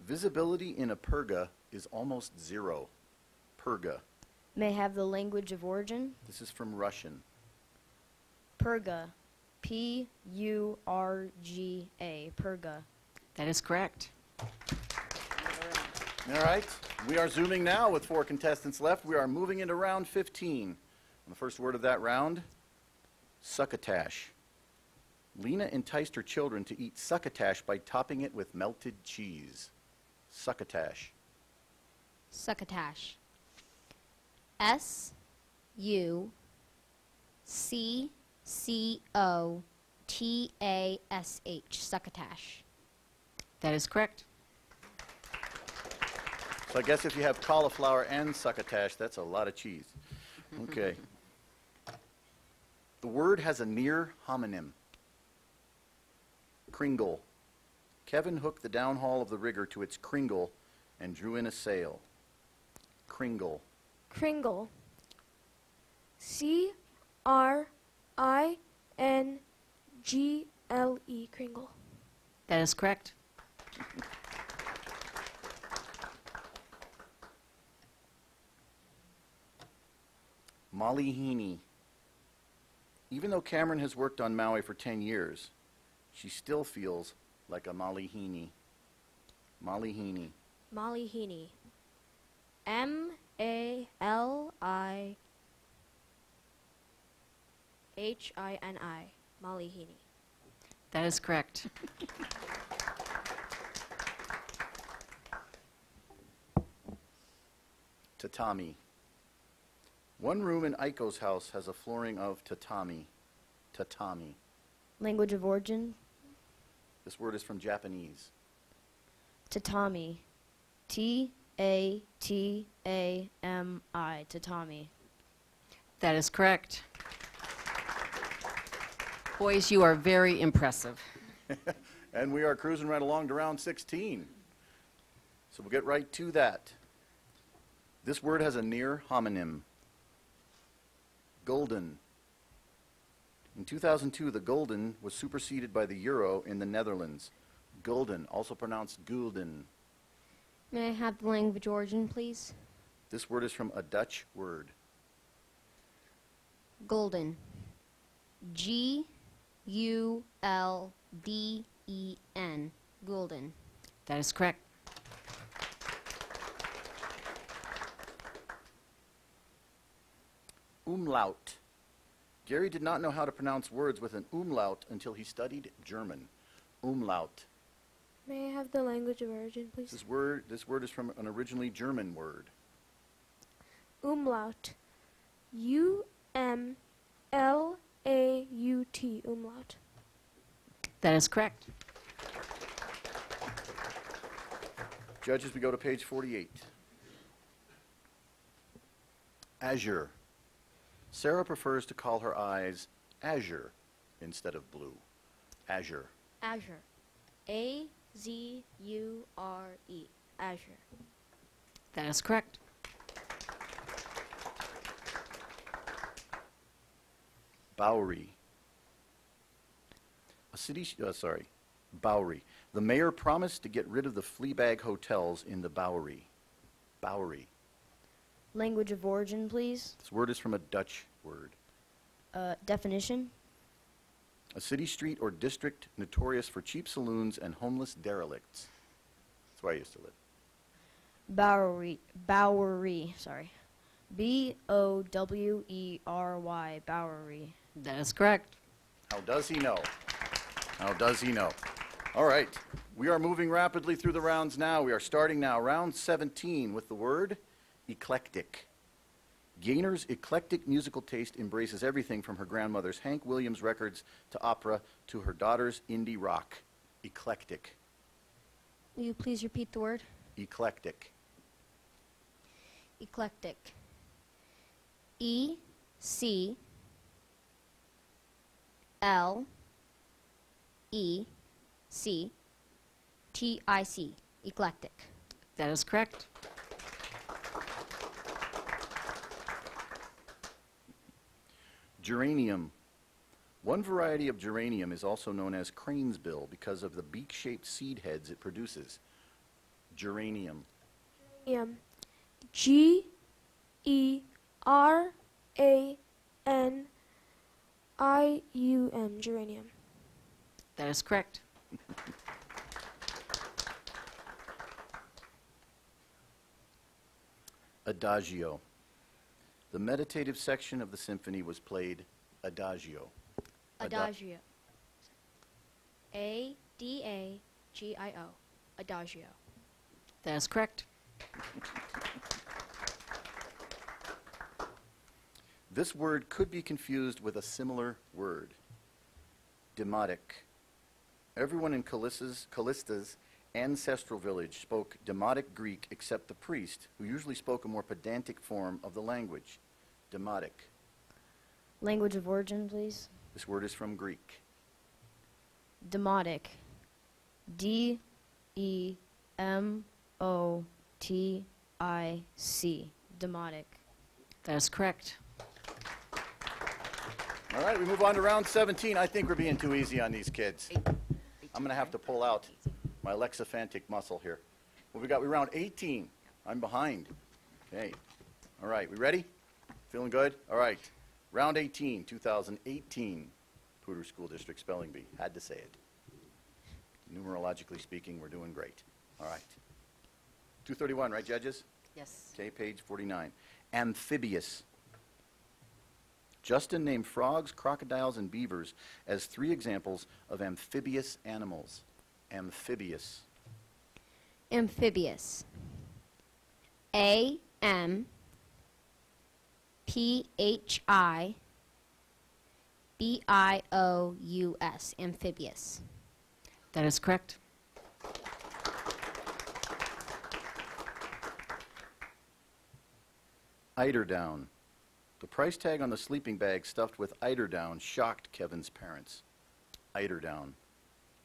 Visibility in a purga is almost zero. Purga. May I have the language of origin? This is from Russian. Purga. P-U-R-G-A. Purga. That is correct. All right. We are zooming now with 4 contestants left. We are moving into round 15. And the first word of that round, succotash. Lena enticed her children to eat succotash by topping it with melted cheese. Succotash. Succotash. S-U-C-C-O-T-A-S-H. Succotash. That is correct. So I guess if you have cauliflower and succotash, that's a lot of cheese. Okay. The word has a near homonym. Kringle. Kevin hooked the downhaul of the rigger to its kringle and drew in a sail. Kringle. Kringle. Kringle. That is correct. Molly Heaney. Even though Cameron has worked on Maui for 10 years, she still feels like a Molly Heaney. Molly Heaney. Molly Heaney. Malihini. Molly Heaney. That is correct. Tatami. One room in Aiko's house has a flooring of tatami. Tatami. Language of origin. This word is from Japanese. Tatami. Tatami. Tatami. That is correct. Boys, you are very impressive. And we are cruising right along to round 16. So we'll get right to that. This word has a near homonym. Gulden. In 2002, the gulden was superseded by the euro in the Netherlands. Gulden, also pronounced gulden. May I have the language origin, please? This word is from a Dutch word. Golden. Gulden. Gulden. That is correct. Umlaut. Gary did not know how to pronounce words with an umlaut until he studied German. Umlaut. May I have the language of origin, please? This word is from an originally German word. Umlaut. Umlaut. Umlaut. That is correct. Judges, we go to page 48. Azure. Sarah prefers to call her eyes azure instead of blue. Azure. Azure. Azure. Azure. That is correct. Bowery. Bowery. The mayor promised to get rid of the flea bag hotels in the Bowery. Bowery. Language of origin, please. This word is from a Dutch word. Definition. A city street or district notorious for cheap saloons and homeless derelicts. That's where I used to live. Bowery. Bowery. Sorry. Bowery. Bowery. That is correct. How does he know? How does he know? All right. We are moving rapidly through the rounds now. We are starting now. Round 17 with the word eclectic. Gaynor's eclectic musical taste embraces everything from her grandmother's Hank Williams records to opera to her daughter's indie rock. Eclectic. Will you please repeat the word? Eclectic. Eclectic. E-C-L-E-C-T-I-C. Eclectic. That is correct. Geranium. One variety of geranium is also known as cranesbill because of the beak-shaped seed heads it produces. Geranium. Geranium. Geranium. That is correct. Adagio. The meditative section of the symphony was played adagio. Adagio. A-D-A-G-I-O. Adagio. That is correct. This word could be confused with a similar word. Demotic. Everyone in Callista's ancestral village spoke Demotic Greek except the priest, who usually spoke a more pedantic form of the language. Demotic. Language of origin, please. This word is from Greek. Demotic. D-E-M-O-T-I-C. Demotic. That is correct. All right, we move on to round 17. I think we're being too easy on these kids. I'm going to have to pull out my lexiphantic muscle here. What we got? We're round 18. I'm behind. Okay. All right, we ready? Feeling good? All right. Round 18, 2018, Poudre School District Spelling Bee. Had to say it. Numerologically speaking, we're doing great. All right. 231, right, judges? Yes. Okay, page 49. Amphibious. Justin named frogs, crocodiles, and beavers as 3 examples of amphibious animals. Amphibious. Amphibious. A-M-P-H-I-B-I-O-U-S. Amphibious. That is correct. Eiderdown. The price tag on the sleeping bag stuffed with eiderdown shocked Kevin's parents. Eiderdown.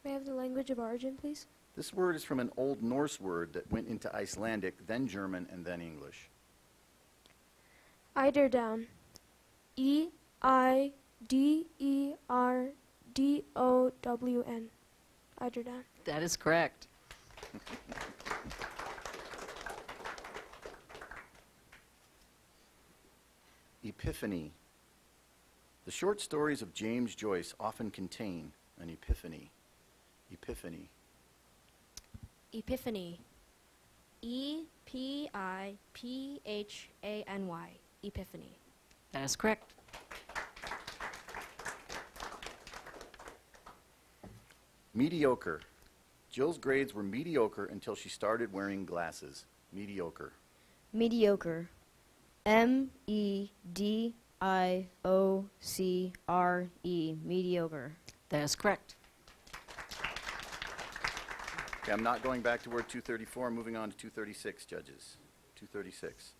May I have the language of origin, please? This word is from an Old Norse word that went into Icelandic, then German, and then English. Eiderdown. E-I-D-E-R-D-O-W-N. Eiderdown. That is correct. Epiphany. The short stories of James Joyce often contain an epiphany. Epiphany. Epiphany. E-P-I-P-H-A-N-Y. Epiphany. That is correct. Mediocre. Jill's grades were mediocre until she started wearing glasses. Mediocre. Mediocre. M-E-D-I-O-C-R-E. Mediocre. That is correct. Okay, I'm not going back to word 234. I'm moving on to 236, judges. 236.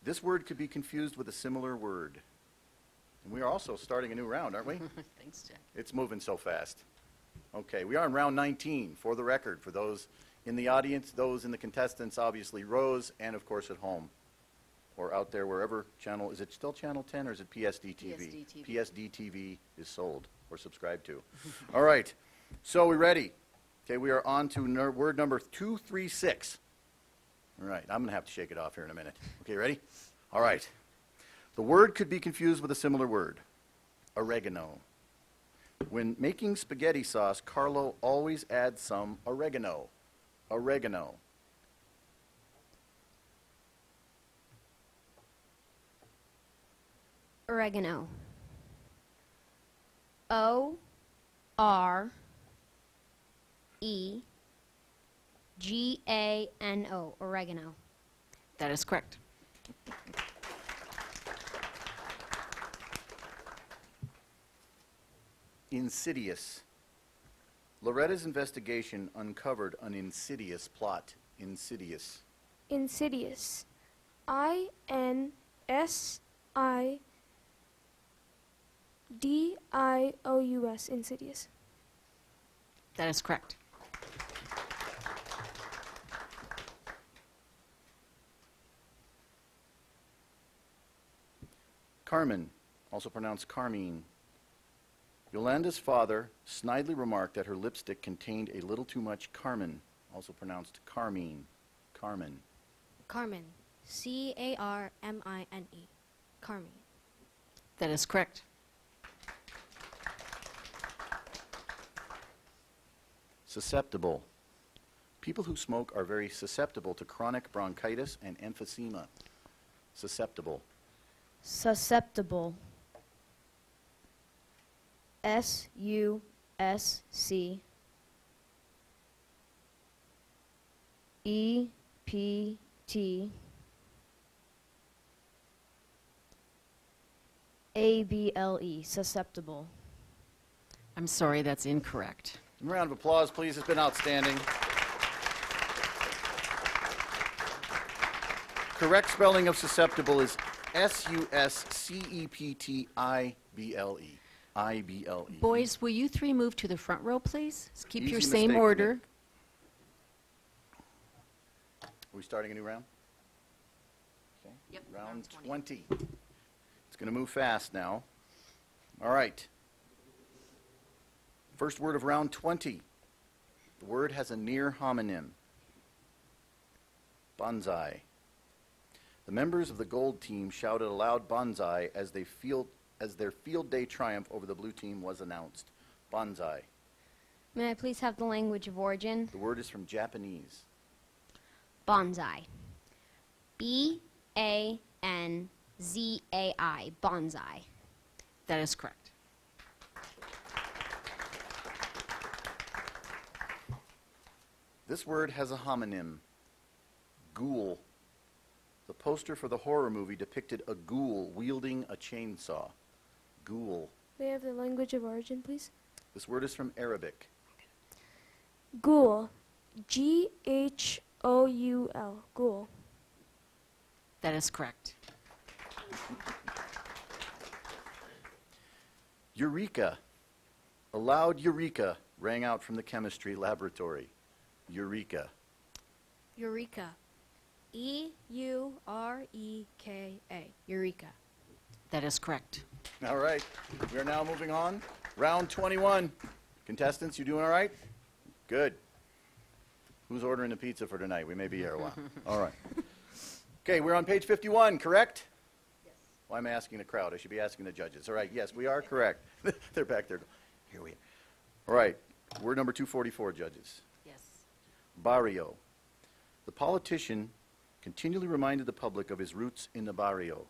This word could be confused with a similar word. And we are also starting a new round, aren't we? Thanks, Jack. It's moving so fast. Okay, we are in round 19, for the record. For those in the audience, those in the contestants, obviously Rose, and of course at home. Or out there, wherever channel, is it still Channel 10 or is it PSD TV? PSD TV is sold or subscribed to. All right, so we ready? Okay, we are on to word number 236. All right, I'm going to have to shake it off here in a minute. Okay, ready? All right. The word could be confused with a similar word, oregano. When making spaghetti sauce, Carlo always adds some oregano. Oregano. Oregano. O-R-E-G-A-N-O. Oregano. That is correct. Insidious. Loretta's investigation uncovered an insidious plot. Insidious. Insidious. I-N-S-I-D-I-O-U-S. Insidious. That is correct. Carmen, also pronounced Carmine. Yolanda's father snidely remarked that her lipstick contained a little too much carmine, also pronounced Carmine. Carmen. Carmen. C-A-R-M-I-N-E. Carmen. That is correct. Susceptible. People who smoke are very susceptible to chronic bronchitis and emphysema. Susceptible. Susceptible. S-U-S-C E-P-T A-B-L-E. Susceptible. I'm sorry, that's incorrect. A round of applause, please. It's been outstanding. Correct spelling of susceptible is S-U-S-C-E-P-T-I-B-L-E. I-B-L-E. Boys, will you 3 move to the front row, please? Keep Easy your mistake same to order. make. Are we starting a new round? Okay. Yep, Round 20. It's going to move fast now. All right. First word of round 20. The word has a near homonym. Bonsai. The members of the gold team shouted aloud bonsai as their field day triumph over the blue team was announced. Bonsai. May I please have the language of origin? The word is from Japanese. Bonsai. B-A-N-Z-A-I. Bonsai. That is correct. This word has a homonym. Ghoul. The poster for the horror movie depicted a ghoul wielding a chainsaw. Ghoul. May I have the language of origin, please? This word is from Arabic. Ghoul. G-H-O-U-L. Ghoul. That is correct. Eureka. A loud eureka rang out from the chemistry laboratory. Eureka. Eureka. E-U-R-E-K-A. Eureka. That is correct. All right. We are now moving on. Round 21. Contestants, you doing all right? Good. Who's ordering the pizza for tonight? We may be here a while. All right. Okay, we're on page 51, correct? Yes. Well, I'm asking the crowd. I should be asking the judges. All right, yes, we are correct. They're back there. Here we are. All right. Word number 244, judges. Yes. Barrio. The politician continually reminded the public of his roots in the barrio.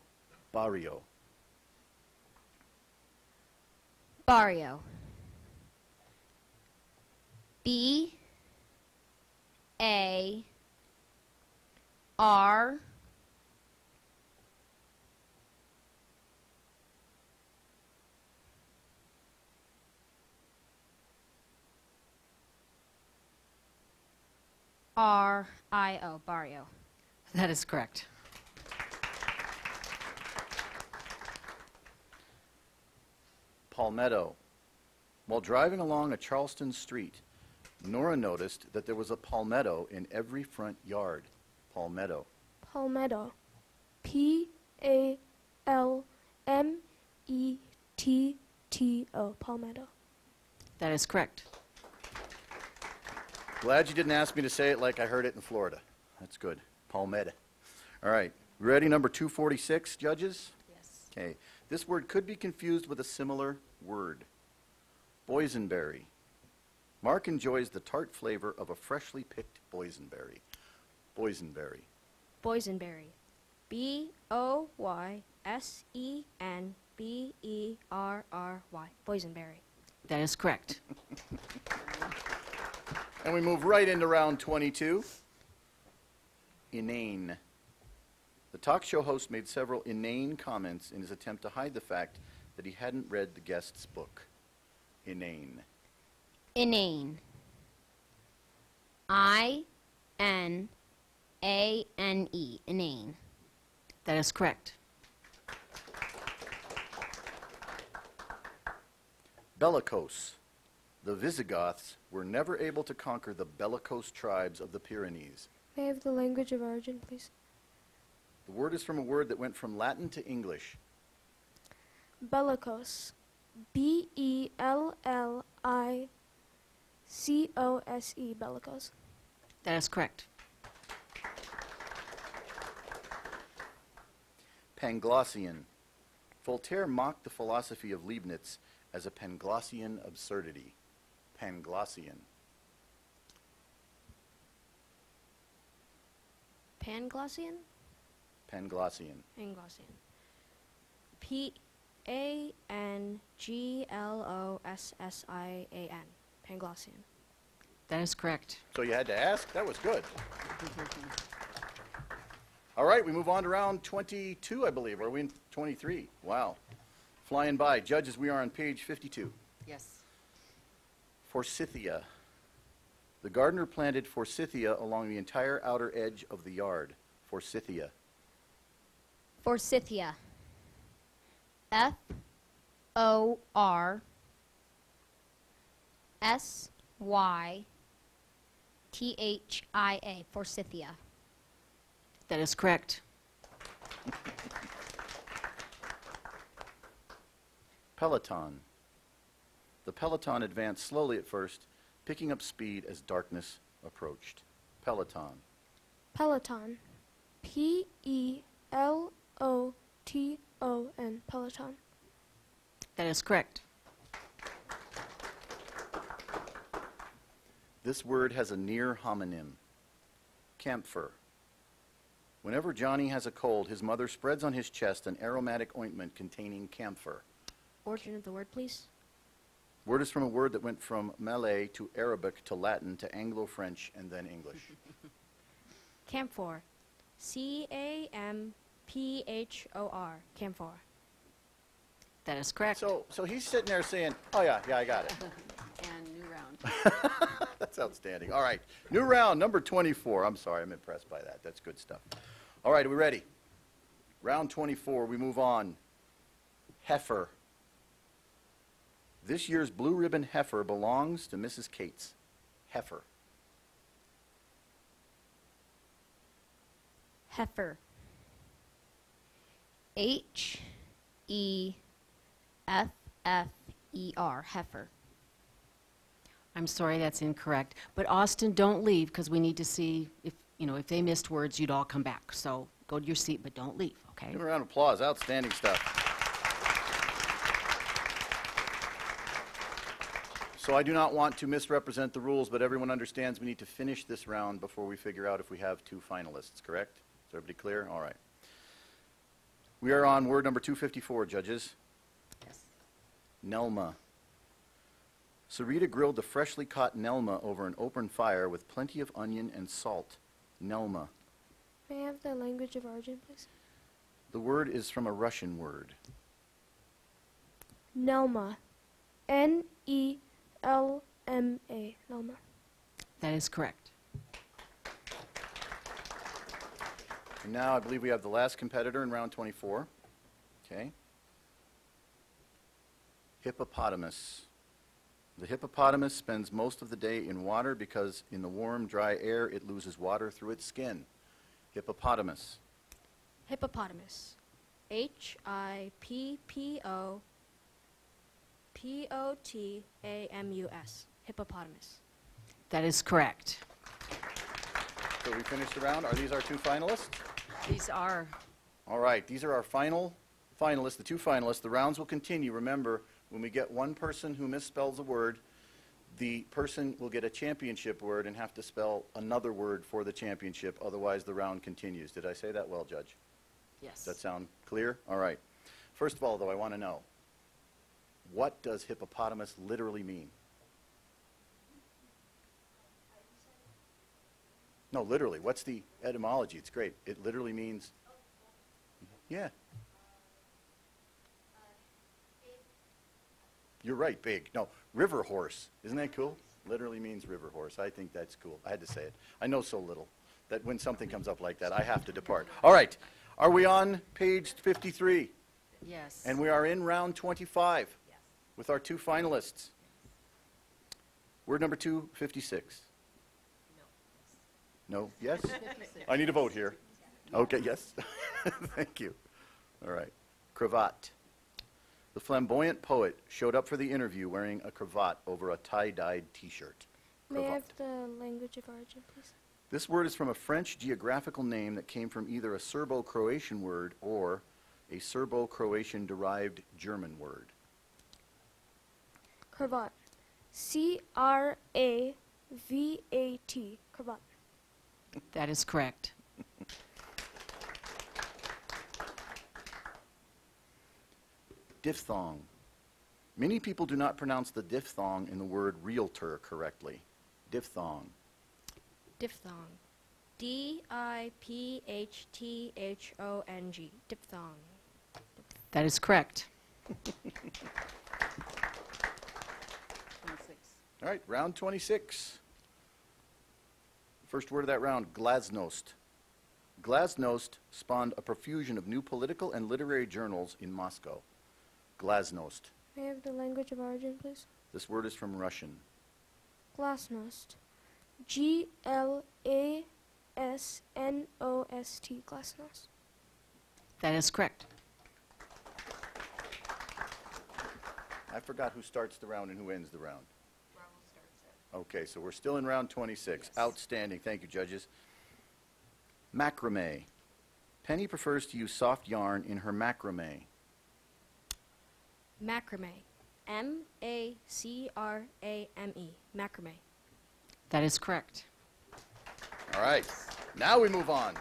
Barrio. Barrio. B A R R-I-O, barrio. That is correct. Palmetto. While driving along a Charleston street, Nora noticed that there was a palmetto in every front yard. Palmetto. Palmetto. P-A-L-M-E-T-T-O. Palmetto. That is correct. Glad you didn't ask me to say it like I heard it in Florida. That's good. Palmetto. All right. Ready, number 246, judges? Yes. Okay. This word could be confused with a similar word. Boysenberry. Mark enjoys the tart flavor of a freshly picked boysenberry. Boysenberry. Boysenberry. B-O-Y-S-E-N-B-E-R-R-Y. Boysenberry. That is correct. And we move right into round 22. Inane. The talk show host made several inane comments in his attempt to hide the fact that he hadn't read the guest's book. Inane. Inane. I-N-A-N-E. Inane. That is correct. Bellicose. The Visigoths were never able to conquer the bellicose tribes of the Pyrenees. May I have the language of origin, please? The word is from a word that went from Latin to English. Bellicose. B-E-L-L-I-C-O-S-E. Bellicose. That is correct. Panglossian. Voltaire mocked the philosophy of Leibniz as a Panglossian absurdity. Panglossian. Panglossian? Panglossian. Panglossian. P-A-N-G-L-O-S-S-I-A-N. Panglossian. That is correct. So you had to ask? That was good. All right, we move on to round 22, I believe. Are we in 23? Wow. Flying by. Judges, we are on page 52. Yes. Forsythia. The gardener planted forsythia along the entire outer edge of the yard. Forsythia. Forsythia. F-O-R-S-Y-T-H-I-A. Forsythia. That is correct. Peloton. The peloton advanced slowly at first, picking up speed as darkness approached. Peloton. Peloton. Peloton. Peloton. That is correct. This word has a near homonym. Camphor. Whenever Johnny has a cold, his mother spreads on his chest an aromatic ointment containing camphor. Origin of the word, please. Word is from a word that went from Malay to Arabic to Latin to Anglo-French and then English. Camphor. C-A-M-P-H-O-R. Camphor. That is correct. So he's sitting there saying, oh yeah, I got it. And new round. That's outstanding. All right, new round, number 24. I'm sorry, I'm impressed by that. That's good stuff. All right, are we ready? Round 24, we move on. Heifer. This year's blue ribbon heifer belongs to Mrs. Cates. Heifer. Heifer. H-E-F-F-E-R. Heifer. I'm sorry, that's incorrect. But Austin, don't leave because we need to see if they missed words, you'd all come back. So go to your seat, but don't leave, okay? Give a round of applause. Outstanding stuff. So I do not want to misrepresent the rules, but everyone understands we need to finish this round before we figure out if we have two finalists, correct? Is everybody clear? All right. We are on word number 254, judges. Yes. Nelma. Sarita grilled the freshly caught Nelma over an open fire with plenty of onion and salt. Nelma. May I have the language of origin, please? The word is from a Russian word. Nelma. N-E-L-M-A. Nelma. That is correct. And now I believe we have the last competitor in round 24. Okay. Hippopotamus. The hippopotamus spends most of the day in water because in the warm, dry air it loses water through its skin. Hippopotamus. Hippopotamus. H-I-P-P-O-P-O-T-A-M-U-S. Hippopotamus. That is correct. So we finished the round. Are these our two finalists? These are. All right. These are our final finalists, the two finalists. The rounds will continue. Remember, when we get one person who misspells a word, the person will get a championship word and have to spell another word for the championship. Otherwise, the round continues. Did I say that well, Judge? Yes. Does that sound clear? All right. First of all, though, I want to know, what does hippopotamus literally mean? No, literally. What's the etymology? It's great. It literally means, yeah. You're right, big. No, river horse. Isn't that cool? Literally means river horse. I think that's cool. I had to say it. I know so little that when something comes up like that, I have to depart. All right. Are we on page 53? Yes. And we are in round 25 with our two finalists. Word number 256. No? Yes? I need a vote here. Okay, yes. Thank you. All right. Cravat. The flamboyant poet showed up for the interview wearing a cravat over a tie-dyed T-shirt. May I have the language of origin, please? This word is from a French geographical name that came from either a Serbo-Croatian word or a Serbo-Croatian derived German word. Cravat. C-R-A-V-A-T. Cravat. That is correct. Diphthong. Many people do not pronounce the diphthong in the word realtor correctly. Diphthong. Diphthong. D-I-P-H-T-H-O-N-G. Diphthong. That is correct. All right, round 26. First word of that round, glasnost. Glasnost spawned a profusion of new political and literary journals in Moscow. Glasnost. May I have the language of origin, please? This word is from Russian. Glasnost. G-L-A-S-N-O-S-T. Glasnost. That is correct. I forgot who starts the round and who ends the round. Okay, so we're still in round 26. Yes. Outstanding. Thank you, judges. Macrame. Penny prefers to use soft yarn in her macrame. Macrame. M-A-C-R-A-M-E. Macrame. That is correct. All right. Now we move on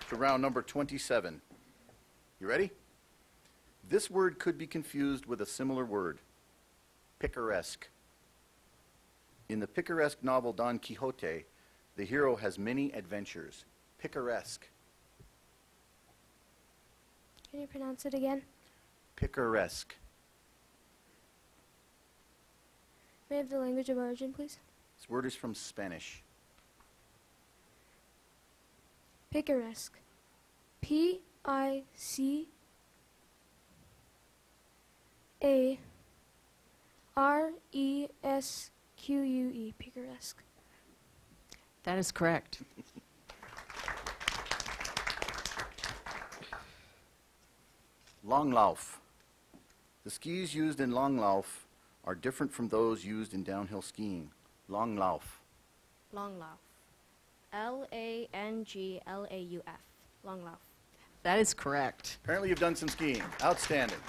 to round number 27. You ready? This word could be confused with a similar word. Picaresque. In the picaresque novel Don Quixote, the hero has many adventures. Picaresque. Can you pronounce it again? Picaresque. May I have the language of origin, please? This word is from Spanish. Picaresque. P-I-C-A-R-E-S-Q-U-E. Picaresque. That is correct. Langlauf. The skis used in Langlauf are different from those used in downhill skiing. Langlauf. Langlauf. L-A-N-G-L-A-U-F. Langlauf. That is correct. Apparently you've done some skiing. Outstanding.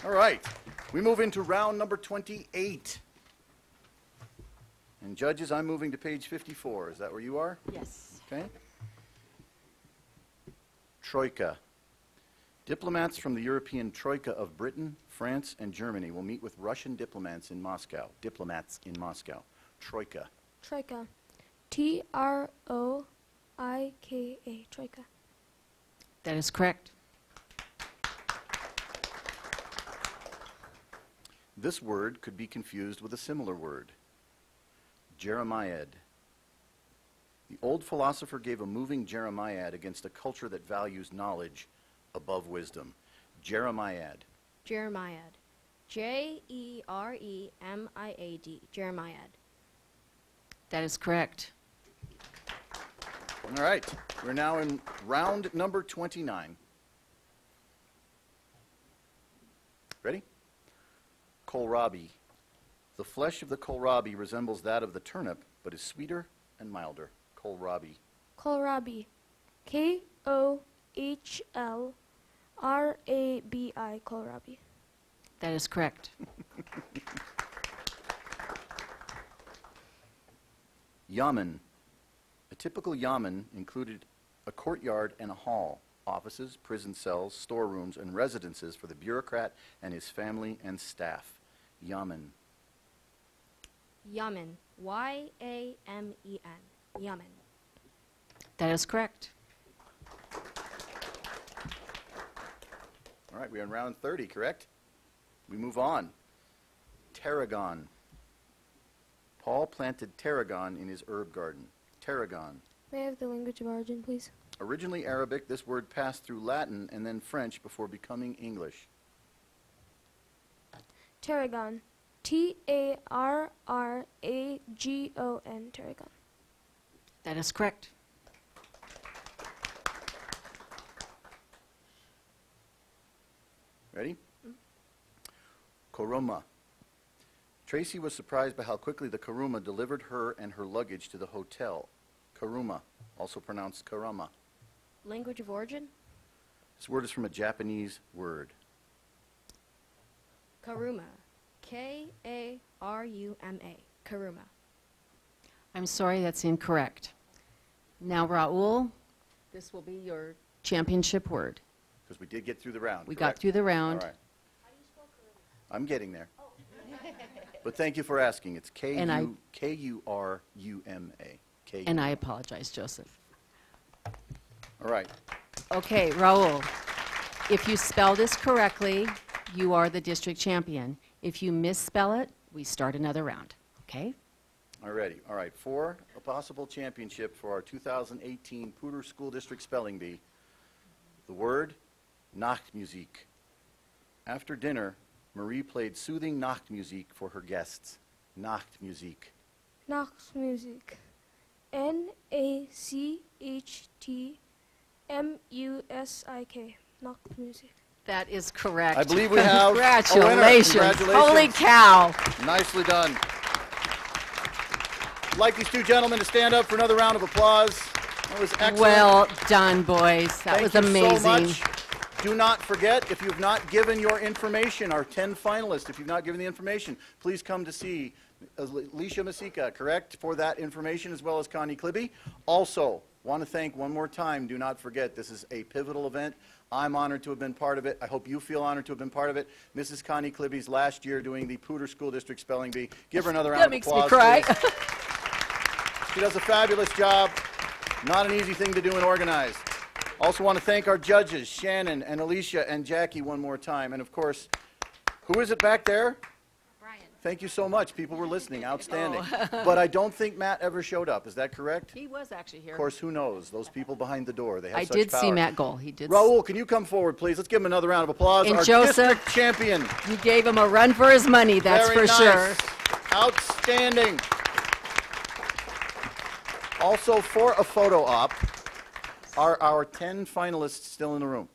All right. We move into round number 28. And judges, I'm moving to page 54. Is that where you are? Yes. Okay. Troika. Diplomats from the European Troika of Britain, France, and Germany will meet with Russian diplomats in Moscow. Diplomats in Moscow. Troika. Troika. T-R-O-I-K-A. Troika. That is correct. This word could be confused with a similar word. Jeremiad. The old philosopher gave a moving Jeremiad against a culture that values knowledge above wisdom. Jeremiad. Jeremiad. J-E-R-E-M-I-A-D. Jeremiad. That is correct. All right. We're now in round number 29. Ready? Kohlrabi. The flesh of the kohlrabi resembles that of the turnip, but is sweeter and milder. Kohlrabi. Kohlrabi. K-O-H-L-R-A-B-I. Kohlrabi. That is correct. Yamen. A typical yamen included a courtyard and a hall, offices, prison cells, storerooms, and residences for the bureaucrat and his family and staff. Yamen. Yamen. Y-A-M-E-N. Yamen. That is correct. All right, we're in round 30, correct? We move on. Tarragon. Paul planted tarragon in his herb garden. Tarragon. May I have the language of origin, please? Originally Arabic, this word passed through Latin and then French before becoming English. Tarragon. T-A-R-R-A-G-O-N. Tarragon. That is correct. Ready? Kuruma. Tracy was surprised by how quickly the Kuruma delivered her and her luggage to the hotel. Kuruma, also pronounced Karama. Language of origin? This word is from a Japanese word. Karuma. K-A-R-U-M-A. Karuma. I'm sorry, that's incorrect. Now, Raul, this will be your championship word. Because we did get through the round. We correct? got through the round. All right. I'm getting there. But thank you for asking. It's K-U-R-U-M-A. K-U. And I apologize, Joseph. All right. Okay, Raul, if you spell this correctly, you are the district champion. If you misspell it, we start another round, okay? Alrighty. All right. For a possible championship for our 2018 Poudre School District Spelling Bee, the word Nachtmusik. After dinner, Marie played soothing Nachtmusik for her guests. Nachtmusik. Nachtmusik. N-A-C-H-T-M-U-S-I-K. Nachtmusik. That is correct. I believe we have a winner. Congratulations. Congratulations. Holy cow. Nicely done. I'd like these two gentlemen to stand up for another round of applause. That was excellent. Well done, boys. That was Thank you amazing. so much. Do not forget, if you've not given your information, our 10 finalists, if you've not given the information, please come to see Alicia Masika, correct, for that information, as well as Connie Klibbe. Also, want to thank one more time, do not forget, this is a pivotal event. I'm honored to have been part of it. I hope you feel honored to have been part of it. Mrs. Connie Klibbe's last year doing the Poudre School District Spelling Bee. Give her another round of applause. That makes me cry. She does a fabulous job. Not an easy thing to do and organize. Also want to thank our judges, Shannon and Alicia and Jackie, one more time. And of course, who is it back there? Thank you so much. People were listening. Outstanding. Oh. But I don't think Matt ever showed up. Is that correct? He was actually here. Of course, who knows? Those people behind the door. They have I such did power. see Matt Goal. He did. Raul, can you come forward, please? Let's give him another round of applause. And Our Joseph, district champion. You gave him a run for his money, that's Very for nice. sure. Outstanding. Also, for a photo op, are our 10 finalists still in the room?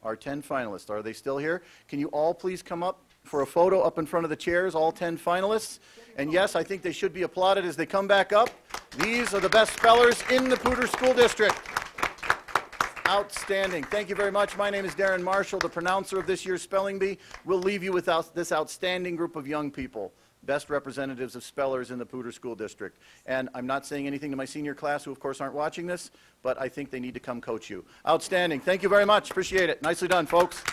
Our 10 finalists, are they still here? Can you all please come up for a photo up in front of the chairs, all 10 finalists? And yes, I think they should be applauded as they come back up. These are the best spellers in the Poudre School District. Outstanding. Thank you very much. My name is Darren Marshall, the pronouncer of this year's Spelling Bee. We'll leave you with this outstanding group of young people, best representatives of spellers in the Poudre School District. And I'm not saying anything to my senior class, who of course aren't watching this, but I think they need to come coach you. Outstanding. Thank you very much. Appreciate it. Nicely done, folks.